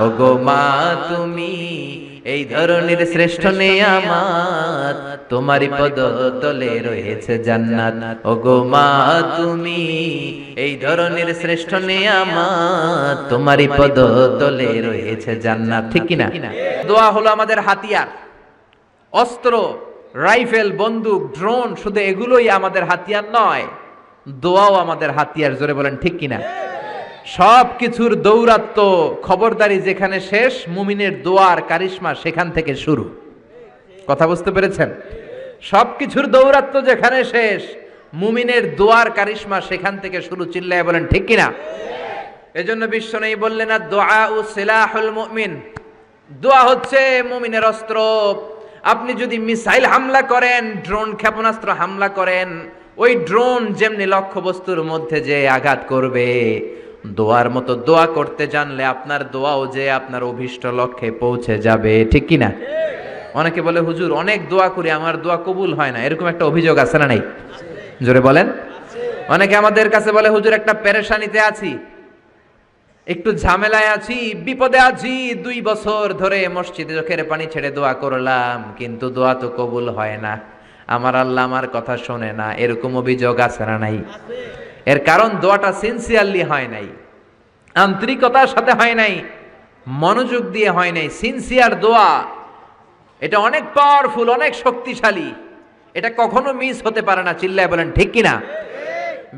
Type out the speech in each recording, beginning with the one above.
ওগো মা তুমি এই ধরনের শ্রেষ্ঠ নেয়ামত, তোমারই পদ তলে রয়েছে জান্নাত। ওগো মা তুমি এই ধরনের শ্রেষ্ঠ নেয়ামত, তোমারই পদ তলে রয়েছে জান্নাত। ঠিক কিনা? দোয়া হলো আমাদের হাতিয়ার। অস্ত্র, রাইফেল, বন্দুক, ড্রোন, শুধু এগুলোই আমাদের হাতিয়ার নয়, দোয়াও আমাদের হাতিয়ার। জোরে বলেন ঠিক কিনা? সব কিছুর দৌরাত্ম, খবরদারি যেখানে শেষ, মুমিনের দোয়ার কারিশমা সেখান থেকে শুরু। কথা বুঝতে পেরেছেন? সব কিছুর দৌরাত্ম যেখানে শেষ, মুমিনের দোয়ার কারিশমা সেখান থেকে শুরু। চিল্লায় বলেন ঠিক কিনা? এজন্য বিশ্বনবী বললেন, দুআউ সিলাহুল মুমিন, দোয়া হচ্ছে মুমিনের অস্ত্র। আপনি যদি মিসাইল হামলা করেন, ড্রোন ক্ষেপণাস্ত্র হামলা করেন, ওই ড্রোন যেমনি লক্ষ্যবস্তুর মধ্যে যে আঘাত করবে, দোয়ার মতো দোয়া করতে জানলে আপনার দোয়াও যে আপনার অভিষ্ট লক্ষ্যে পৌঁছে যাবে। ঠিক কিনা? অনেকে বলে, হুজুর অনেক দোয়া করি, আমার দোয়া কবুল হয় না, এরকম একটা অভিযোগ আছে না নাই? জোরে বলেন। অনেকে আমাদের কাছে বলে, হুজুর একটা পেরেশানিতে আছি, একটু ঝামেলায় আছি, বিপদে আছি, 2 বছর ধরে মসজিদে চোখের পানি ছেড়ে দোয়া করলাম, কিন্তু দোয়া তো কবুল হয় না, আমার আল্লাহ আমার কথা শোনে না। এরকম অভিযোগ আছে না নাই? এর কারণ দোয়াটা সিনসিয়ারলি হয় নাই, আন্তরিকতার সাথে হয় নাই, মনোযোগ দিয়ে হয় নাই। সিনসিয়ার দোয়া এটা অনেক পাওয়ারফুল, অনেক শক্তিশালী, এটা কখনো মিস হতে পারে না। চিল্লায় বলেন ঠিক কিনা?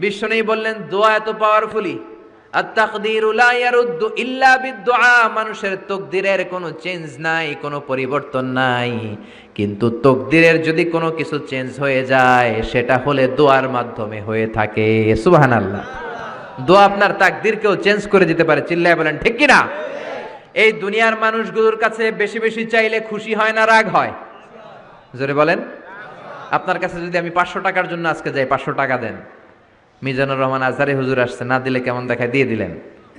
বিশ্বনবী বললেন, দোয়া এত পাওয়ারফুলি, আত-তাকদীরু লা ইয়ারুদ্দু ইল্লা বিদ-দুআ, মানুষের তাকদীরের কোনো চেঞ্জ নাই, কোনো পরিবর্তন নাই, কিন্তু তাকদীরের যদি কোনো কিছু চেঞ্জ হয়ে যায়, সেটা হলে দোয়ার মাধ্যমে হয়ে থাকে। সুবহানাল্লাহ। দোয়া আপনার তাকদীরকেও চেঞ্জ করে দিতে পারে। চিল্লায় বলেন ঠিক কিনা? এই দুনিয়ার মানুষগুলোর কাছে বেশি বেশি চাইলে খুশি হয় না রাগ হয়? জোরে বলেন। আপনার কাছে যদি আমি 500 টাকার জন্য আজকে যাই, 500 টাকা দেন, মিজানুর রহমান আজহারি হুজুর আসছে, না দিলে কেমন দেখায়, দিয়ে দিলেন।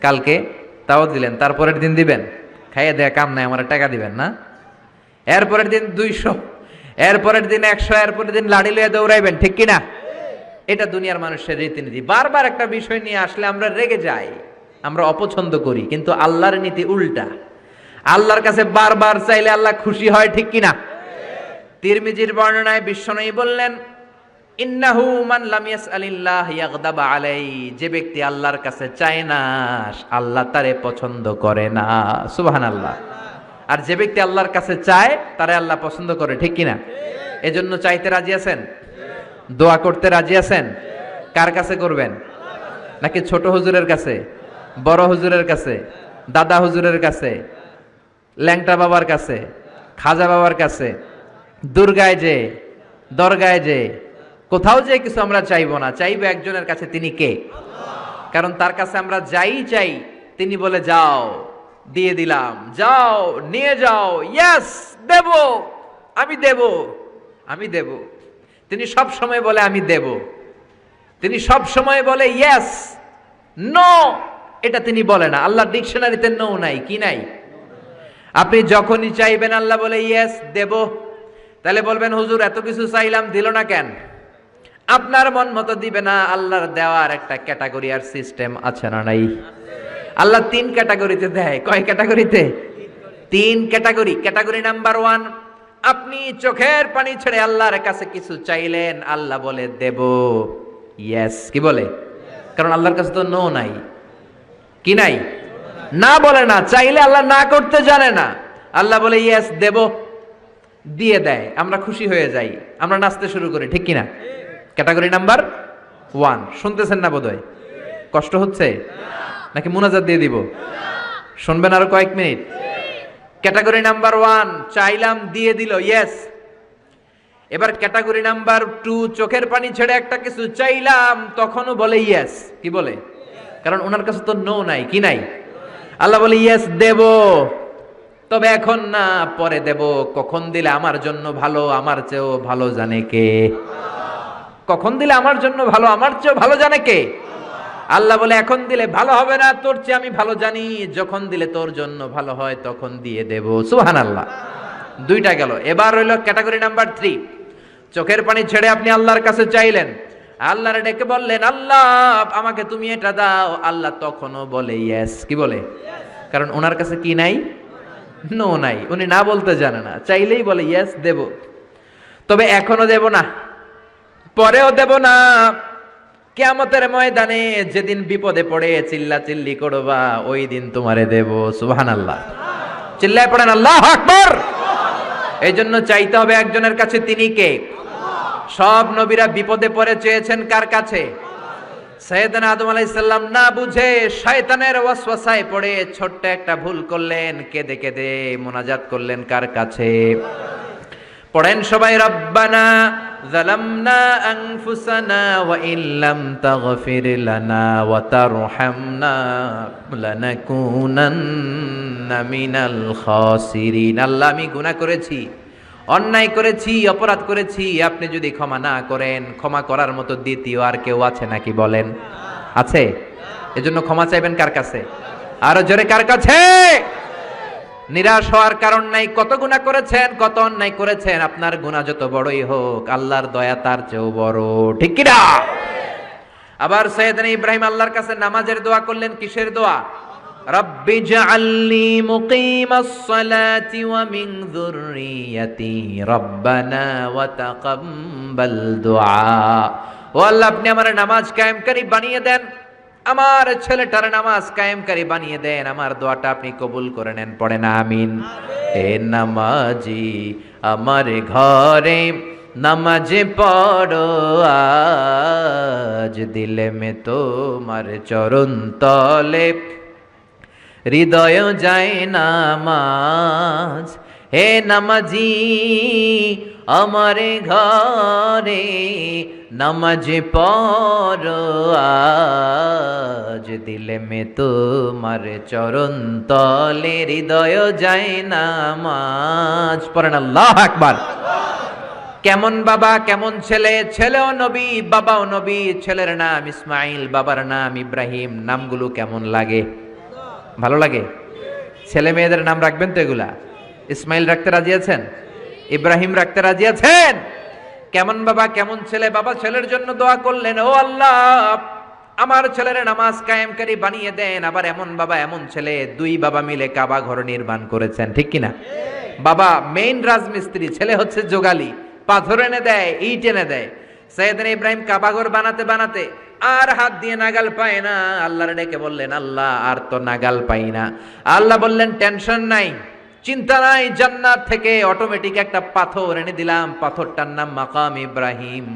কালকে তাও দিলেন, তারপরের দিন দিবেন, খাইয়ে দেয়া কাম নাই, আমার টাকা দিবেন না। এরপরের দিন 200, এরপরের দিন 100, এরপরের দিন লাড়ি লইয়া দৌড়াইবেন। ঠিক কিনা? এটা দুনিয়ার মানুষের রীতিনীতি। বারবার একটা বিষয় নিয়ে আসলে আমরা রেগে যাই, আমরা অপছন্দ করি, কিন্তু আল্লাহর নীতি উল্টা। আল্লাহর কাছে বারবার চাইলে আল্লাহ খুশি হয়। ঠিক কিনা? তিরমিজির বর্ণনায় বিশ্বনবী বললেন, ইন্নাহু মান লাম ইয়াসআলিল্লাহ ইয়াগদাব আলাইহি, যে ব্যক্তি আল্লাহর কাছে চায় না, আল্লাহ তারে পছন্দ করে না। সুবহানাল্লাহ। আর যে ব্যক্তি আল্লাহর কাছে চায়, তারে আল্লাহ পছন্দ করে। ঠিক কিনা? এজন্য চাইতে রাজি আছেন? দোয়া করতে রাজি আছেন? কার কাছে করবেন? নাকি ছোট হুজুরের কাছে, বড় হুজুরের কাছে, দাদা হুজুরের কাছে, ল্যাংটা বাবার কাছে, খাজা বাবার কাছে, দুর্গায় যে, দরগায় যে, কোথাও যে কিছু আমরা চাইবো না, চাইবো একজনের কাছে। তিনি কে? কারণ তার কাছে আমরা যাই চাই, তিনি বলে যাও, দিয়ে দিলাম, যাও নিয়ে যাও, ইয়েস দেব, আমি দেব, আমি দেব। তিনি সব সময় বলে আমি দেব, তিনি সব সময় বলে ইয়েস। নো এটা তিনি বলে না। আল্লাহর ডিকশনারিতে নো নাই। কি নাই? আপনি যখনই চাইবেন আল্লাহ বলে ইয়েস দেব। তাহলে বলবেন, হুজুর এত কিছু চাইলাম দিল না কেন? আপনার মন মতো দিবে না। আল্লাহর দেওয়ার একটা ক্যাটাগরি আর সিস্টেম আছে না নাই? আল্লাহ 3 ক্যাটাগরিতে দেয়। কয় ক্যাটাগরিতে? 3 ক্যাটাগরি। ক্যাটাগরি নাম্বার 1, আপনি চোখের পানি ছেড়ে আল্লাহর কাছে কিছু চাইলেন, আল্লাহ বলে দেব, ইয়েস। কি বলে? কারণ আল্লাহর কাছে তো নো নাই। কি নাই? না বলে না। চাইলে আল্লাহ না করতে জানে না। আল্লাহ বলে ইয়েস দেব, দিয়ে দেয়, আমরা খুশি হয়ে যাই, আমরা নাচতে শুরু করি। ঠিক কিনা? Category number 1। শুনতেছেন না বোধহয়? কষ্ট হচ্ছে নাকি মুনাজাত দিয়ে দিব? শুনবেন আরো কয়েক মিনিট? ক্যাটাগরি নাম্বার 1, চাইলাম দিয়ে দিল, ইয়েস। এবার ক্যাটাগরি নাম্বার 2, চোখের পানি ছেড়ে একটা কিছু চাইলাম, তখনও বলে ইয়েস। কি বলে? কারণ ওনার কাছে তো নো নাই। কি নাই? আল্লাহ বলে ইয়েস দেব, তবে এখন না, পরে দেব। কখন দিলে আমার জন্য ভালো, আমার চেয়েও ভালো জানে কে? কখন দিলে আমার জন্য ভালো, আমার চেয়েও ভালো জানে কে? আল্লাহ বলে এখন দিলে ভালো হবে না, তোর চেয়ে আমি ভালো জানি, যখন দিলে তোর জন্য ভালো হয় তখন দিয়ে দেব। সুবহানাল্লাহ। 2টা গেল। এবার হইল ক্যাটাগরি নাম্বার 3, চোখের পানি ছেড়ে আপনি আল্লাহর কাছে চাইলেন, আল্লাহরে ডেকে বললেন, আল্লাহ আমাকে তুমি এটা দাও, আল্লাহ তখনও বলে ইয়েস। কি বলে? কারণ ওনার কাছে কি নাই? নো নাই। উনি না বলতে জানে না, চাইলেই বলে ইয়েস দেব, তবে এখনো দেব না, পরেও দেব না। কিয়ামতের ময়দানে যেদিন বিপদে পড়ে চিল্লা চিল্লি করবা, ওই দিন তোমারে দেব। সুবহানাল্লাহ, চিল্লায় পড়েন আল্লাহু আকবার। এই জন্য চাইতে হবে একজনের কাছে, তিনি কে? সব নবীরা বিপদে পড়ে চেয়েছেন কার কাছে? সাইয়েদনা আদম আলাইহিস সালাম না বুঝে শয়তানের ওয়াসওয়াসায় পড়ে ছোট্ট একটা ভুল করলেন, কেঁদে কেঁদে মোনাজাত করলেন কার কাছে? পড়েন সবাই, রব্বানা যালামনা আনফুসানা ওয়া ইল্লাম তাগফির লানা ওয়া তারহামনা লানাকুনান্না মিনাল খাসিরিন। আল্লাহ, আমি গুনাহ করেছি, অন্যায় করেছি, অপরাধ করেছি, আপনি যদি ক্ষমা না করেন, ক্ষমা করার মতো দ্বিতীয় আর কেউ আছে নাকি বলেন? আছে? এজন্য ক্ষমা চাইবেন কার কাছে? আরো জোরে, কার কাছে? নিরাশ হওয়ার কারণ নাই। কত গুনাহ করেছেন, কত অন্যায় করেছেন, আপনার গুনাহ যত বড়ই হোক, আল্লাহর দয়া তার চেয়েও বড়, ঠিক কি না? আবার সাইয়েদনা ইব্রাহিম আল্লাহর কাছে নামাজের দোয়া করলেন। কিসের দোয়া? রব্বি জাআলনি মুকিমাস সালাতি ওয়া মিন যুররিয়াতি রব্বানা ওয়া তাকাব্বাল দুআ। ও আল্লাহ, আপনি আমার নামাজ কায়েমকারী বানিয়ে দেন, আমার ছেলেটার নামাজ কায়েমকারী বানিয়ে দেন, আমার দোয়াটা আপনি কবুল করে নেন। পড়েন আমিন। হে নামাজি আমার ঘরে নামাজে পড়ো আজ, দিলে মে তোমার চরণ তলে হৃদয় যায় নামাজ। হে নামাজি আমার ঘরে নামাজে পড়ো আজ, দিলে মে তোমার চরণ তলে হৃদয় যায় নামাজ। পড়েন আল্লাহু আকবার। কেমন বাবা, কেমন ছেলে? ছেলেও নবী, বাবাও নবী। ছেলের নাম ইসমাইল, বাবার নাম ইব্রাহিম। নামগুলো কেমন লাগে? ভালো লাগে? ছেলে মেয়েদের নাম রাখবেন তো এগুলা? ইসমাইল রাখতে রাজি আছেন? ইব্রাহিম রাখতে রাজি আছেন? কেমন বাবা, কেমন ছেলে? বাবা ছেলের জন্য দোয়া করলেন, ও আল্লাহ আমার ছেলের নামাজ কায়েমকারী বানিয়ে দেন। আবার এমন বাবা, এমন ছেলে, দুই বাবা মিলে কাবা ঘর নির্মাণ করেছেন, ঠিক কিনা? বাবা মেইন রাজমিস্ত্রি, ছেলে হচ্ছে যোগালী, পাথর এনে দেয়, ইট এনে দেয়। সাইয়েদনা ইব্রাহিম কাবা ঘর বানাতে বানাতে আর হাত দিয়ে নাগাল পায় না। আল্লাহর ডেকে বললেন, আল্লাহ আর তো নাগাল পাই না। আল্লাহ বললেন, টেনশন নাই, চিন্তা নাই, জান্নাত থেকে অটোমেটিক একটা পাথর এনে দিলাম, পাথরটার নাম মাকাম ইব্রাহিম।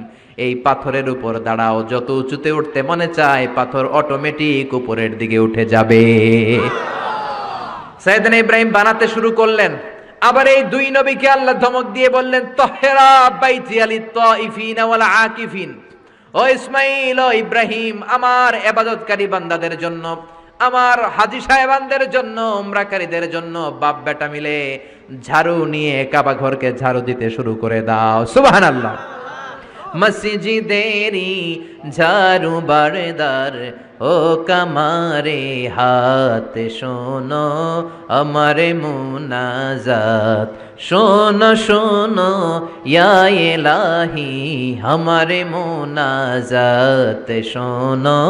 এই পাথরের উপর দাঁড়াও, যত উঁচুতে উঠতে মনে চায় পাথর অটোমেটিক উপরের দিকে উঠে যাবে। সাইয়েদনা ইব্রাহিম বানাতে শুরু করলেন। আবার এই দুই নবীকে আল্লাহ ধমক দিয়ে বললেন, তাহরা বাইতি আলিত তাইফিন ওয়াল আকিফিন। ও ইসমাইল, ও ইব্রাহিম, আমার ইবাদতকারী বান্দাদের জন্য, আমার হাজী সাহেবানদের জন্য, উমরাকারীদের জন্য বাপ বেটা মিলে ঝাড়ু নিয়ে কাবা ঘরকে ঝাড়ু দিতে শুরু করে দাও। সুবহানাল্লাহ। মসজিদেরি ঝাড়ু বারদার ও কামারে হাত, শোনো আমারে মুনাজাত, শোনো শোনো ইয়া ইলাহি আমারে মুনাজাত, শোনো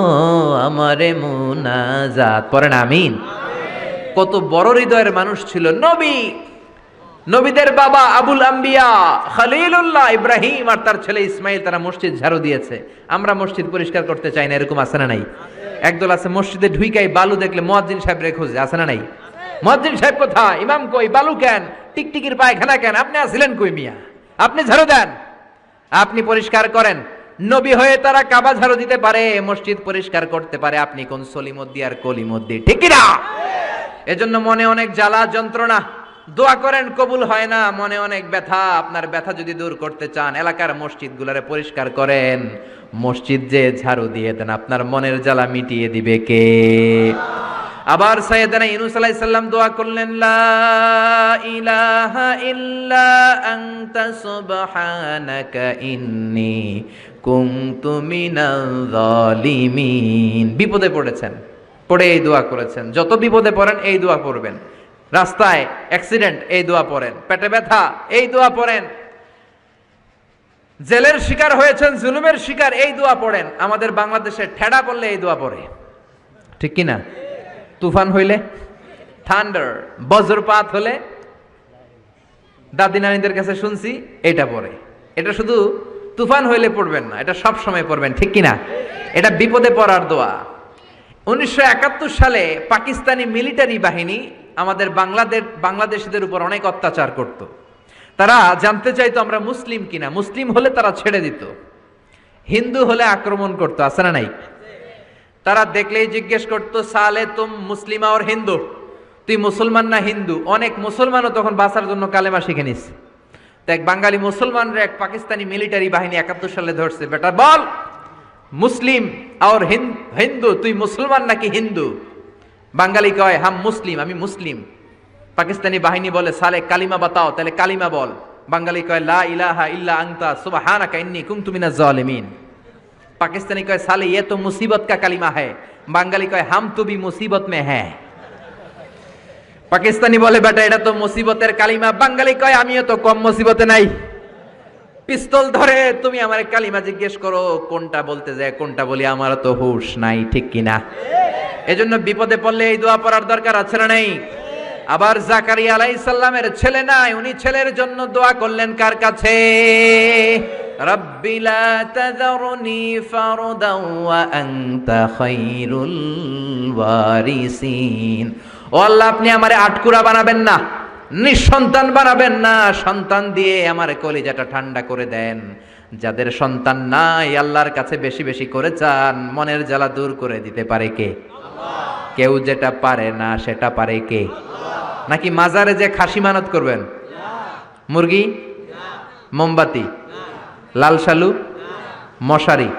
আমারে মুনাজাত। পড়েন আমিন। কত বড় হৃদয়ের মানুষ ছিল নবী, নবীদের বাবা আবুল আম্বিয়া খলিলুল্লাহ ইব্রাহিম আর তার ছেলে ইসমাইল, তারা মসজিদ ঝাড়ু দিয়েছে। আমরা মসজিদ পরিষ্কার করতে চাই না, এরকম আছে না নাই? একদল আছে মসজিদে ঢুইকাই বালু দেখলে মুয়াজ্জিন সাহেব রে খোঁজে, আছে না নাই? মুয়াজ্জিন সাহেব কোথায়? ইমাম কই? বালু কেন? টিকটিকির পায়খানা কেন? আপনি আসলেন কই মিয়া? আপনি ঝাড়ু দেন, আপনি পরিষ্কার করেন। নবী হয়ে তারা কাবা ঝাড়ু দিতে পারে, মসজিদ পরিষ্কার করতে পারে, আপনি কোন সলিমদ্দি আর কলিমদ্দি, ঠিক কি না? এজন্য মনে অনেক জ্বালা যন্ত্রণা, দোয়া করেন কবুল হয় না, মনে অনেক ব্যথা। আপনার ব্যথা যদি দূর করতে চান, এলাকার মসজিদগুলোরে পরিষ্কার করেন, মসজিদ যে ঝাড়ু দিয়ে দেন, আপনার মনের জ্বালা মিটিয়ে দিবে কে? আবার সাইয়েদনা ইউনূস আলাইহিস সালাম দোয়া করলেন, লা ইলাহা ইল্লা আনতা সুবহানাকা ইন্নী কুনতু মিনাল যালিমিন। বিপদে পড়েছেন, পড়ে এই দোয়া করেছেন। যত বিপদে পড়েন এই দোয়া পড়বেন। রাস্তায় অ্যাক্সিডেন্ট, এই দোয়া পড়েন। পেটে ব্যথা, এই দোয়া পড়েন। জেলের শিকার হয়েছেন, জুলুমের শিকার, এই দোয়া পড়েন। আমাদের বাংলাদেশে ঠেডা পড়লে এই দোয়া পড়ে, ঠিক কি না? তুফান হইলে, থান্ডার, বজ্রপাত হলে দাদি নানীদের কাছে শুনছি এটা পড়ে। এটা শুধু তুফান হইলে পড়বেন না, এটা সব সময় পড়বেন, ঠিক কিনা? এটা বিপদে পড়ার দোয়া। 1971 সালে পাকিস্তানি মিলিটারি বাহিনী আমাদের বাংলাদেশিদের উপর অনেক অত্যাচার করত। তারা জানতে চাইতো আমরা মুসলিম কিনা, মুসলিম হলে তারা ছেড়ে দিত, হিন্দু হলে আক্রমণ করতো, আছে না নাই? তারা দেখলেই জিজ্ঞেস করতো, সালে তুম মুসলিমা ওর হিন্দু, তুই মুসলমান না হিন্দু? অনেক মুসলমানও তখন বাঁচার জন্য কালেমা শিখে নিস। তো এক বাঙালি মুসলমানরা এক পাকিস্তানি মিলিটারি বাহিনী 71 সালে ধরছে, বেটা বল মুসলিম আর হিন্দু, তুই মুসলমান নাকি হিন্দু? বাঙালি কয় হাম মুসলিম, আমি মুসলিম। পাকিস্তানি বাহিনী বলে সালে কালিমা বাতাও, তাহলে কালিমা বল। বাঙালি কয় লা ইলাহা ইল্লা আনতা সুবহানাকা ইন্নী কুনতু মিনাজ জালিমিন। পাকিস্তানি কয় সালে ये तो मुसीबत का कलिमा है। বাঙালি কয় हम तो भी मुसीबत में है। পাকিস্তানি বলে বেটা এটা তো মুসিবতের কালিমা। বাঙালি কয় আমিও তো কম মুসিবতে নাই। পিস্তল ধরে তুমি আমার কালিমা জিজ্ঞেস করো, কোনটা বলতে যায় কোনটা বলি, আমার তো হুঁশ নাই, ঠিক কিনা? এজন্য বিপদে পড়লে এই দোয়া পড়ার দরকার আছে না নাই? আবার জাকারিয়া আলাইহিস সালামের ছেলে নাই, উনি ছেলের জন্য দোয়া করলেন কার কাছে? রাব্বি লা তাযারনি ফারদান ওয়া আনতা খায়রুল ওয়ারিসিন। ও আল্লাহ, আপনি আমারে আটকুরা বানাবেন না, নিঃসন্তান বানাবেন না, সন্তান দিয়ে আমার কলিজাটা ঠান্ডা করে দেন। যাদের সন্তান নাই আল্লাহর কাছে বেশি বেশি করে চান, মনের জ্বালা দূর করে দিতে পারে কে? কেউ যেটা পারে না সেটা পারে কে? নাকি মাজারে যে খাসি মানত করবেন, মুরগি, মোমবাতি, লাল শালু, মশারি?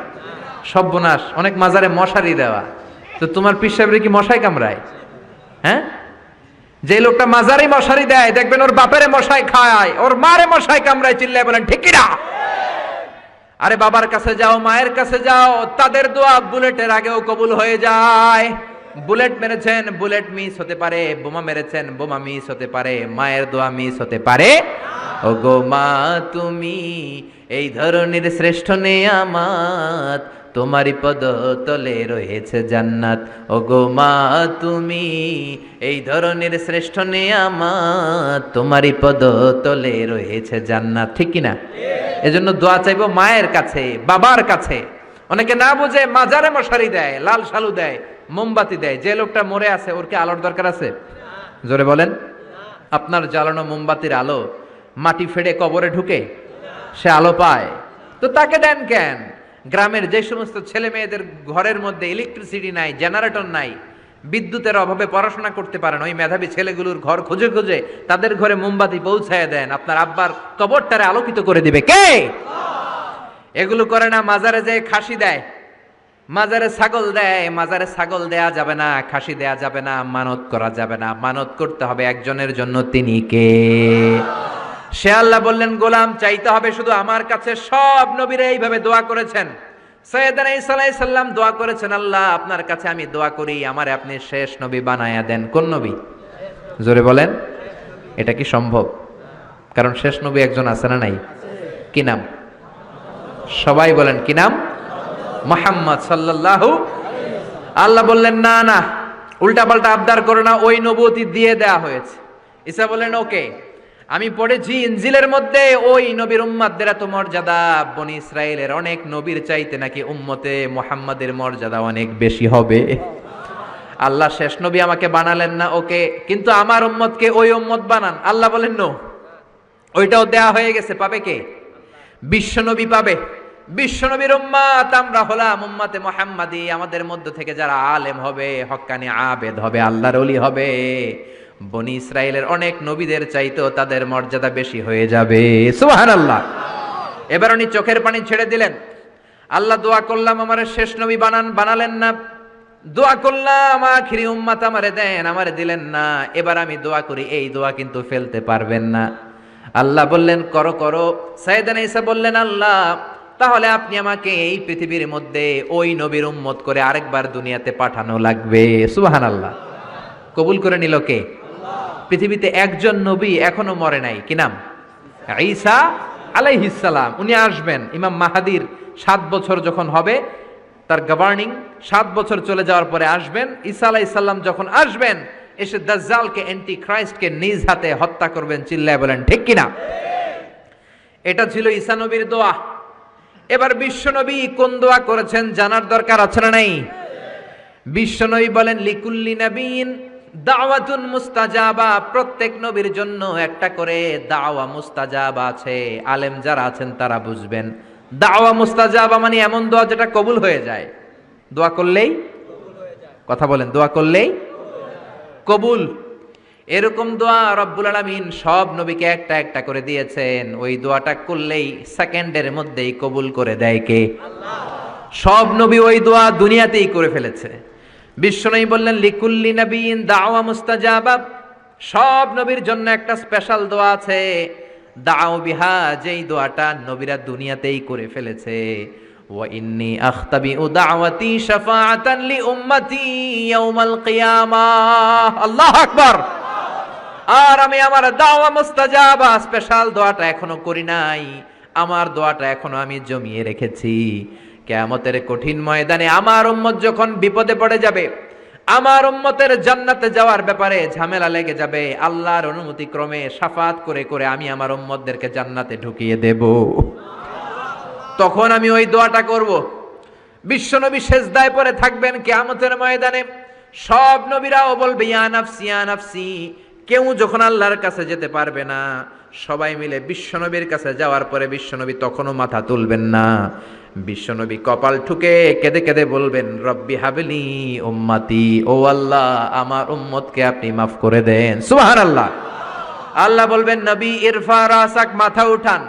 সর্বনাশ, অনেক মাজারে মশারি দেওয়া। তো তোমার পীর সাহেবের কি মশাই কামড়ায়? হ্যাঁ, যে লোকটা মাজারে মশারি দেয় দেখবেন ওর বাপেরে মশাই খায়, ওর মারে মশাই কামড়ায়, চিল্লায় বলেন ঠিক কিনা? আরে বাবার কাছে যাও, মায়ের কাছে যাও, তাদের দোয়া বুলেটের আগেও কবুল হয়ে যায়। বুলেট মেরেছেন, বুলেট মিস হতে পারে, বোমা মেরেছেন, বোমা মিস হতে পারে, মায়ের দোয়া মিস হতে পারে। ও গো মা তুমি এই ধরনের শ্রেষ্ঠ নেয়ামত, তোমারই পদ তলে রয়েছে জান্নাত। ও গো মা তুমি এই ধরনের শ্রেষ্ঠ নেয়ামত, তোমারই পদ তলে রয়েছে জান্নাত, ঠিক কিনা? এজন্য দোয়া চাইবো মায়ের কাছে, বাবার কাছে। অনেকে না বুঝে মাজারে মশারি দেয়, লাল শালু দেয়, মোমবাতি দেয়। যে লোকটা মরে আছে ওর কি আলোর দরকার আছে? জোরে বলেন। আপনার জ্বালানো মোমবাতির আলো মাটি ফেড়ে কবরে ঢুকে সে আলো পায়, তো তাকে দেন কেন? গ্রামের যে সমস্ত ছেলে মেয়েদের ঘরের মধ্যে ইলেকট্রিসিটি নাই, জেনারেটর নাই, বিদ্যুতের অভাবে পড়াশোনা করতে পারেন, ওই মেধাবী ছেলেগুলোর ঘর খুঁজে খুঁজে তাদের ঘরে মোমবাতি পৌঁছায় দেন। আপনার আব্বার কবরটারে আলোকিত করে দিবে কে? এগুলো করে না। মাজারে যে খাসি দেয়, মাজারে ছাগল দেয়, মাজারে ছাগল দেয়া যাবে না, খাসি দেয়া যাবে না, মানত করা যাবে না। মানত করতে হবে একজনের জন্য, তিনি কে? সে আল্লাহ বললেন গোলাম চাইতে হবে শুধু আমার কাছে। সব নবীরা এইভাবে দোয়া করেছেন। সৈয়দনা ঈসা আলাইহিস সালাম দোয়া করেছেন, আল্লাহ আপনার কাছে আমি দোয়া করি আমারে আপনি শেষ নবী বানায়া দেন। কোন নবী? জোরে বলেন। এটা কি সম্ভব? কারণ শেষ নবী একজন আছে না নাই? কি নাম? সবাই বলেন কি নাম? মুহাম্মদ সাল্লাল্লাহু। আল্লাহ বললেন না না, উল্টা পাল্টা আবদার করো না, ওই নবুয়তি দিয়ে দেয়া হয়েছে। ঈসা বললেন ওকে, আমি পড়েছি ইনজিলের মধ্যে ওই নবীর উম্মতদের এত মর্যাদা, বনি ইসরাইলের অনেক নবীর চাইতে নাকি উম্মতে মুহাম্মাদের মর্যাদা অনেক বেশি হবে। আল্লাহ শেষ নবী আমাকে বানালেন না, ওকে, কিন্তু আমার উম্মতকে ওই উম্মত বানান। আল্লাহ বলেন নো, ওইটাও দেয়া হয়ে গেছে। পাবে কে? বিশ্ব নবী পাবে। বিশ্ব নবীর উম্মত আমরা হলাম উম্মতে মুহাম্মাদি। আমাদের মধ্য থেকে যারা আলেম হবে, হক্কানি আবেদ হবে, আল্লাহর ওলি হবে, বনি ইসরাইলের অনেক নবীদের চাইতেও তাদের মর্যাদা বেশি হয়ে যাবে। সুবহানাল্লাহ। এবার উনি চোখের পানি ছেড়ে দিলেন। আল্লাহ দোয়া করলাম আমারে শেষ নবী বানান, বানালেন না। দোয়া করলাম আখিরি উম্মত আমারে দেন, আমারে দিলেন না। এবার আমি দোয়া করি, এই দোয়া কিন্তু ফেলতে পারবেন না। আল্লাহ বললেন করো করো। সাইয়েদনা ঈসা বললেন আল্লাহ তাহলে আপনি আমাকে এই পৃথিবীর মধ্যে ওই নবীর উম্মত করে আরেকবার দুনিয়াতে পাঠানো লাগবে। সুবহানাল্লাহ। কবুল করে নিল কে? পৃথিবীতে একজন নবী এখনো মরে নাই। কি নাম? ঈসা আলাইহিস সালাম। উনি আসবেন। ইমাম মাহাদির 7 বছর যখন হবে, তার গভর্নিং 7 বছর চলে যাওয়ার পরে আসবেন। ঈসা আলাইহিস সালাম যখন আসবেন, এসে দাজ্জালকে অ্যান্টি ক্রাইস্টকে নিজ হাতে হত্যা করবেন। চিল্লায় বলেন ঠিক কিনা? এটা ছিল ঈসা নবীর দোয়া। এবার বিশ্বনবী কোন দোয়া করেছেন জানার দরকার আছে না নাই? বিশ্বনবী বলেন লিকুল্লি নবীন দাওয়াতুন মুস্তাজাবা, প্রত্যেক নবীর জন্য একটা করে দাওয়া মুস্তাজাবা আছে। আলেম যারা আছেন তারা বুঝবেন, দাওয়া মুস্তাজাবা মানে এমন দোয়া যেটা কবুল হয়ে যায়। দোয়া করলেই, কথা বলেন, দোয়া করলেই কবুল। এরকম দোয়া রব্বুল আলামিন সব নবীকে একটা একটা করে দিয়েছেন। ওই দোয়াটা করলেই সেকেন্ডের মধ্যেই কবুল করে দেয় কে? আল্লাহ। সব নবী ওই দোয়া দুনিয়াতেই করে ফেলেছে। বিশ্বনবী বললেন লিকুল্লি নবীন দাওয়া মুস্তাজাবা, সব নবীর জন্য একটা স্পেশাল দোয়া আছে, দাও বিহা, যেই দোয়াটা নবীরা দুনিয়াতেই করে ফেলেছে। ওয়া ইন্নী আখতাবিউ দাওয়াতি শাফাআতান লি উম্মতি ইয়াউমাল কিয়ামাহ। আল্লাহু আকবার। আর আমি আমার দাওয়া মুস্তাজাবা স্পেশাল দোয়াটা এখনো করি নাই, আমার দোয়াটা এখনো আমি জমিয়ে রেখেছি। কিয়ামতের কঠিন ময়দানে আমার উম্মত যখন বিপদে পড়ে যাবে, আমার উম্মতের জান্নাতে যাওয়ার ব্যাপারে ঝামেলা লেগে যাবে, আল্লাহর অনুমতি ক্রমে শাফাত করে করে আমি আমার উম্মতদেরকে জান্নাতে ঢুকিয়ে দেব। তখন আমি ওই দোয়াটা করব। বিশ্বনবী সেজদায় পড়ে থাকবেন কিয়ামতের ময়দানে, সব নবীরাও বলবে ইয়া নাফসি ইয়া নাফসি। কেউ যখন আল্লাহর কাছে যেতে পারবে না, সবাই মিলে বিশ্বনবীর কাছে যাওয়ার পরে বিশ্বনবী তখনও মাথা তুলবেন না। বিশ্বনবী কপাল ঠুকে কেঁদে কেঁদে বলবেন রব্বি হাবলি উম্মতি, ও আল্লাহ আমার উম্মতকে আপনি মাফ করে দেন। সুবহানাল্লাহ। আল্লাহ বলবেন নবী ইরফা রাসাক, মাথা উঠান,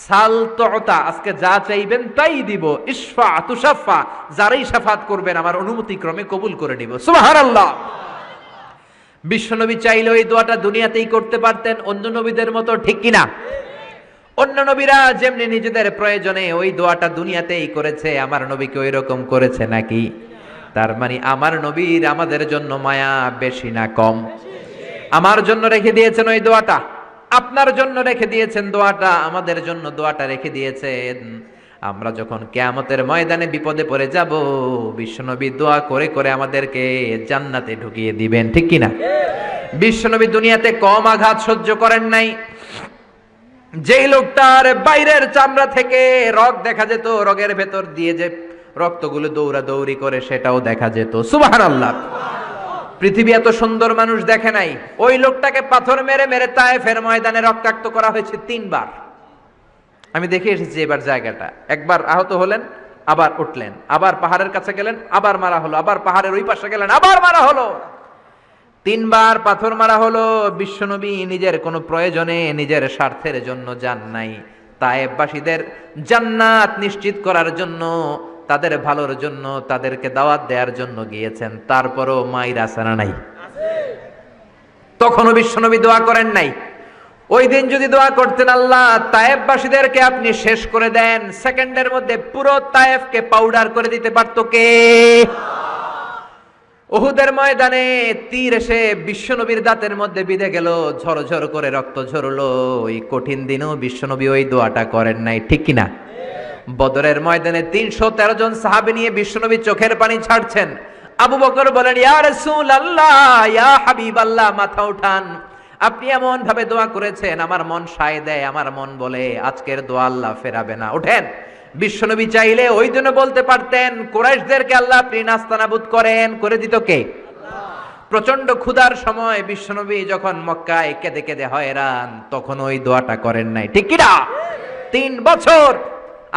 সাল তুতা, আজকে যা চাইবেন তাই দিব, ইশফা তুশাফা, যারাই শাফাত করবেন আমার অনুমতি ক্রমে কবুল করে নিব। সুবহানাল্লাহ। বিশ্বনবী চাইলে ওই দোয়াটা দুনিয়াতেই করতে পারতেন অন্য নবীদের মতো, ঠিক কিনা? অন্য নবীরা যেমনি নিজেদের প্রয়োজনে ওই দোয়াটা দুনিয়াতেই করেছে, আমার নবীকে ওই রকম করেছে নাকি? তার মানে আমার নবীর আমাদের জন্য মায়া বেশি না কম? আমার জন্য রেখে দিয়েছেন ওই দোয়াটা, আপনার জন্য রেখে দিয়েছেন দোয়াটা, আমাদের জন্য দোয়াটা রেখে দিয়েছেন। আমরা যখন কিয়ামতের ময়দানে বিপদে পড়ে যাব, বিশ্বনবী দোয়া করে করে আমাদেরকে জান্নাতে ঢুকিয়ে দিবেন, ঠিক কিনা? বিশ্বনবী দুনিয়াতে কম আঘাত সহ্য করেন নাই। যেই লোকটার বাইরের চামড়া থেকে রগ দেখা যেত, রগের ভেতর দিয়ে যে রক্তগুলো দৌড়াদৌড়ি করে সেটাও দেখা যেত। সুবহানাল্লাহ। পৃথিবী এত সুন্দর মানুষ দেখে নাই। ওই লোকটাকে পাথর মেরে মেরে তায়েফের ময়দানে রক্তাক্ত করা হয়েছে 3 বার। আমি দেখে এসেছি এবার জায়গাটা। একবার আহত হলেন, আবার উঠলেন, আবার পাহাড়ের কাছে গেলেন, আবার মারা হলো, আবার পাহাড়ের ওই পাশে গেলেন, আবার মারা হলো। 3 বার পাথর মারা হলো। বিশ্বনবী নিজের কোনো প্রয়োজনে, নিজের স্বার্থের জন্য যান নাই, তায়েফবাসীদের জান্নাত নিশ্চিত করার জন্য, তাদের ভালোর জন্য, তাদেরকে দাওয়াত দেওয়ার জন্য গিয়েছেন। তারপরও মাইর আছে না নাই? তখনও বিশ্বনবী দোয়া করেন নাই। ওই দিন যদি দোয়া করতেন আল্লাহ তায়েফবাসীদেরকে আপনি শেষ করে দেন, সেকেন্ডের মধ্যে পুরো তায়েফকে পাউডার করে দিতে পারতো কে? উহুদের ময়দানে তীর এসে বিশ্বনবীর দাঁতের মধ্যে বিঁধে গেল, ঝরঝর করে রক্ত ঝরলো। ওই কঠিন দিনেও বিশ্বনবী ওই দোয়াটা করেন নাই, ঠিক কিনা? বদরের ময়দানে 313 জন সাহাবী নিয়ে বিশ্বনবী চোখের পানি ছাড়ছেন। আবু বকর বলেন ইয়া রাসূলুল্লাহ, ইয়া হাবিবাল্লাহ, মাথা উঠান, আপনি এমন ভাবে দোয়া করেছেন আমার মন সায় দেয়, আমার মন বলে আজকের দোয়া আল্লাহ ফেরাবে না, ওঠেন। বিশ্বনবী চাইলে ওই দিনও বলতে পারতেন কুরাইশদেরকে আল্লাহ আপনি নাস্তানাবুদ করেন, করে দিত কে? প্রচন্ড ক্ষুধার সময় বিশ্বনবী যখন মক্কায় কেঁদে কেঁদে হয়রান, তখন ওই দোয়াটা করেন নাই, ঠিক কিনা? 3 বছর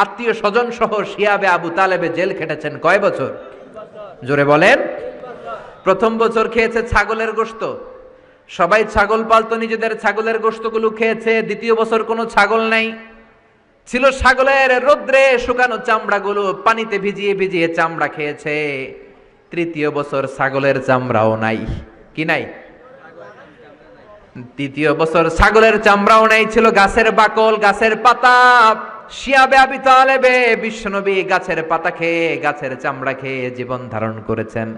আত্মীয় স্বজন সহ শিয়াবে আবু তালেবে জেল খেটেছেন। কয় বছর? জোরে বলেন। প্রথম বছর খেয়েছে ছাগলের গোশত, সবাই ছাগল পালতো, নিজেদের ছাগলের গোশতগুলো খেয়েছে। দ্বিতীয় বছর কোনো ছাগল নাই, ছিল ছাগলের রোদ্রে শুকানো চামড়াগুলো, পানিতে ভিজিয়ে ভিজিয়ে চামড়া খেয়েছে। তৃতীয় বছর ছাগলের চামড়াও নাই। কি নাই? তৃতীয় বছর ছাগলের চামড়াও নাই, ছিল গাছের বাকল, গাছের পাতা। শিয়াবে আবি তালেবে বিশ্বনবী গাছের পাতা খেয়ে, গাছের চামড়া খেয়ে জীবন ধারণ করেছেন।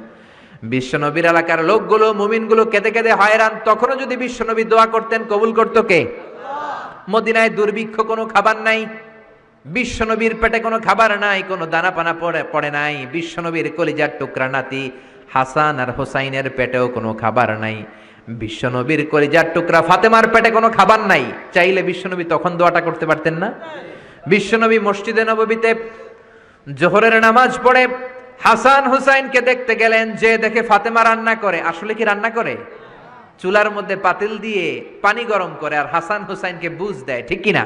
বিশ্বনবীর এলাকার লোকগুলো, মুমিনগুলো কেঁদে কেঁদে হয়রান। তখনও যদি বিশ্বনবী দোয়া করতেন, কবুল করতো কে? মদিনায় দুর্ভিক্ষ, কোনো খাবার নাই, বিশ্বনবীর পেটে কোনো খাবার নাই, কোনো দানা পানা পড়ে নাই। বিশ্বনবীর কলিজার টুকরা নাতি হাসান আর হোসাইনের পেটেও কোনো খাবার নাই। বিশ্বনবীর কলিজার টুকরা ফাতেমার পেটে কোনো খাবার নাই, চাইলে বিশ্বনবী তখন দোয়াটা করতে পারতেন না? বিশ্বনবী মসজিদে নববীতে জোহরের নামাজ পড়ে হাসান হুসাইনকে দেখতে গেলেন, যে দেখে ফাতেমা রান্না করে। আসলে কি রান্না করে? চুলার মধ্যে পাতিল দিয়ে পানি গরম করে আর হাসান হুসাইনকে বুঝ দেয়, ঠিক কিনা?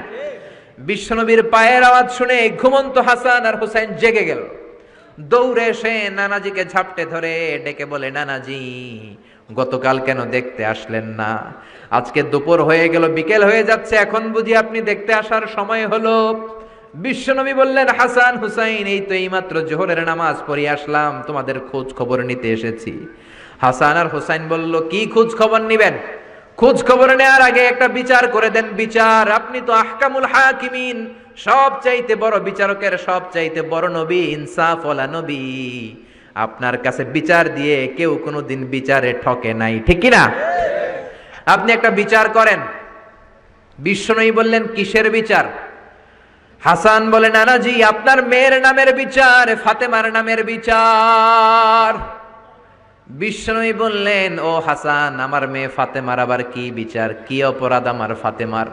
বিশ্বনবীর পায়ের আওয়াজ শুনে ঘুমন্ত হাসান আর হুসাইন জেগে গেল। দৌড়ে এসে নানাজিকে ঝাপটে ধরে ডেকে বলে, নানাজি গতকাল কেন দেখতে আসলেন না? আজকে দুপুর হয়ে গেল, বিকেল হয়ে যাচ্ছে, এখন বুঝি আপনি দেখতে আসার সময় হলো? বিশ্বনবী বললেন, হাসান হুসাইন এই তো এইমাত্র জোহরের নামাজ পড়ে আসলাম, তোমাদের খোঁজ খবর নিতে এসেছি। হাসান আর হুসাইন বলল, কি খোঁজ খবর নিবেন? খোঁজ খবর নেওয়ার আগে একটা বিচার করে দেন। বিচার? আপনি তো আহকামুল হাকিমিন, সব চাইতে বড় বিচারকের সব চাইতে বড় নবী, ইনসাফ ওয়ালা নবী। আপনার কাছে বিচার দিয়ে কেউ কোনোদিন বিচারে ঠকে নাই, ঠিক কিনা? আপনি একটা বিচার করেন। বিশ্বনবী বললেন, কিসের বিচার? হাসান বলে, নানাজি আপনার মেয়ের নামের বিচার, ফাতেমার নামের বিচার। বিশ্বনবী বললেন, ও হাসান, আমার মেয়ে ফাতেমার আবার কি বিচার? কি অপরাধ আমার ফাতেমার?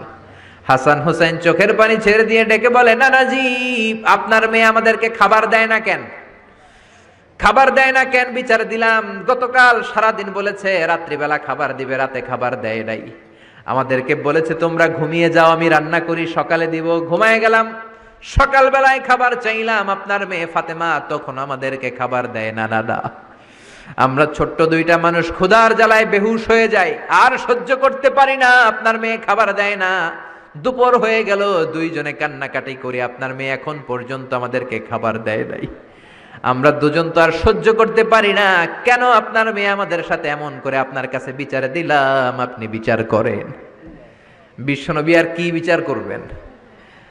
হাসান হুসাইন চোখের পানি ছেড়ে দিয়ে ডেকে বলে, নানাজি আপনার মেয়ে আমাদেরকে খাবার দেয় না কেন? খাবার দেয় না কেন বিচার দিলাম। গতকাল সারাদিন বলেছে রাত্রিবেলা খাবার দিবে, রাতে খাবার দেয় নাই। আমাদেরকে বলেছে তোমরা ঘুমিয়ে যাও, আমি রান্না করি সকালে দিব, ঘুমায় গেলাম। সকালবেলায় খাবার চাইলাম আপনার মেয়ে ফাতেমা, তখন আমাদেরকে খাবার দেয় না। দাদা আমরা ছোট্ট দুইটা মানুষ ক্ষুধার জ্বালায় বেহুশ হয়ে যাই, আর সহ্য করতে পারি না, আপনার মেয়ে খাবার দেয় না। দুপুর হয়ে গেল, দুইজনে কান্নাকাটি করি, আপনার মেয়ে এখন পর্যন্ত আমাদেরকে খাবার দেয় নাই। আমরা দুজন তো আর সহ্য করতে পারি না, কেন আপনার মেয়ে আমাদের সাথে এমন করে? আপনার কাছে বিচার দিলাম, আপনি বিচার করেন। বিশ্বনবী আর কি বিচার করবেন?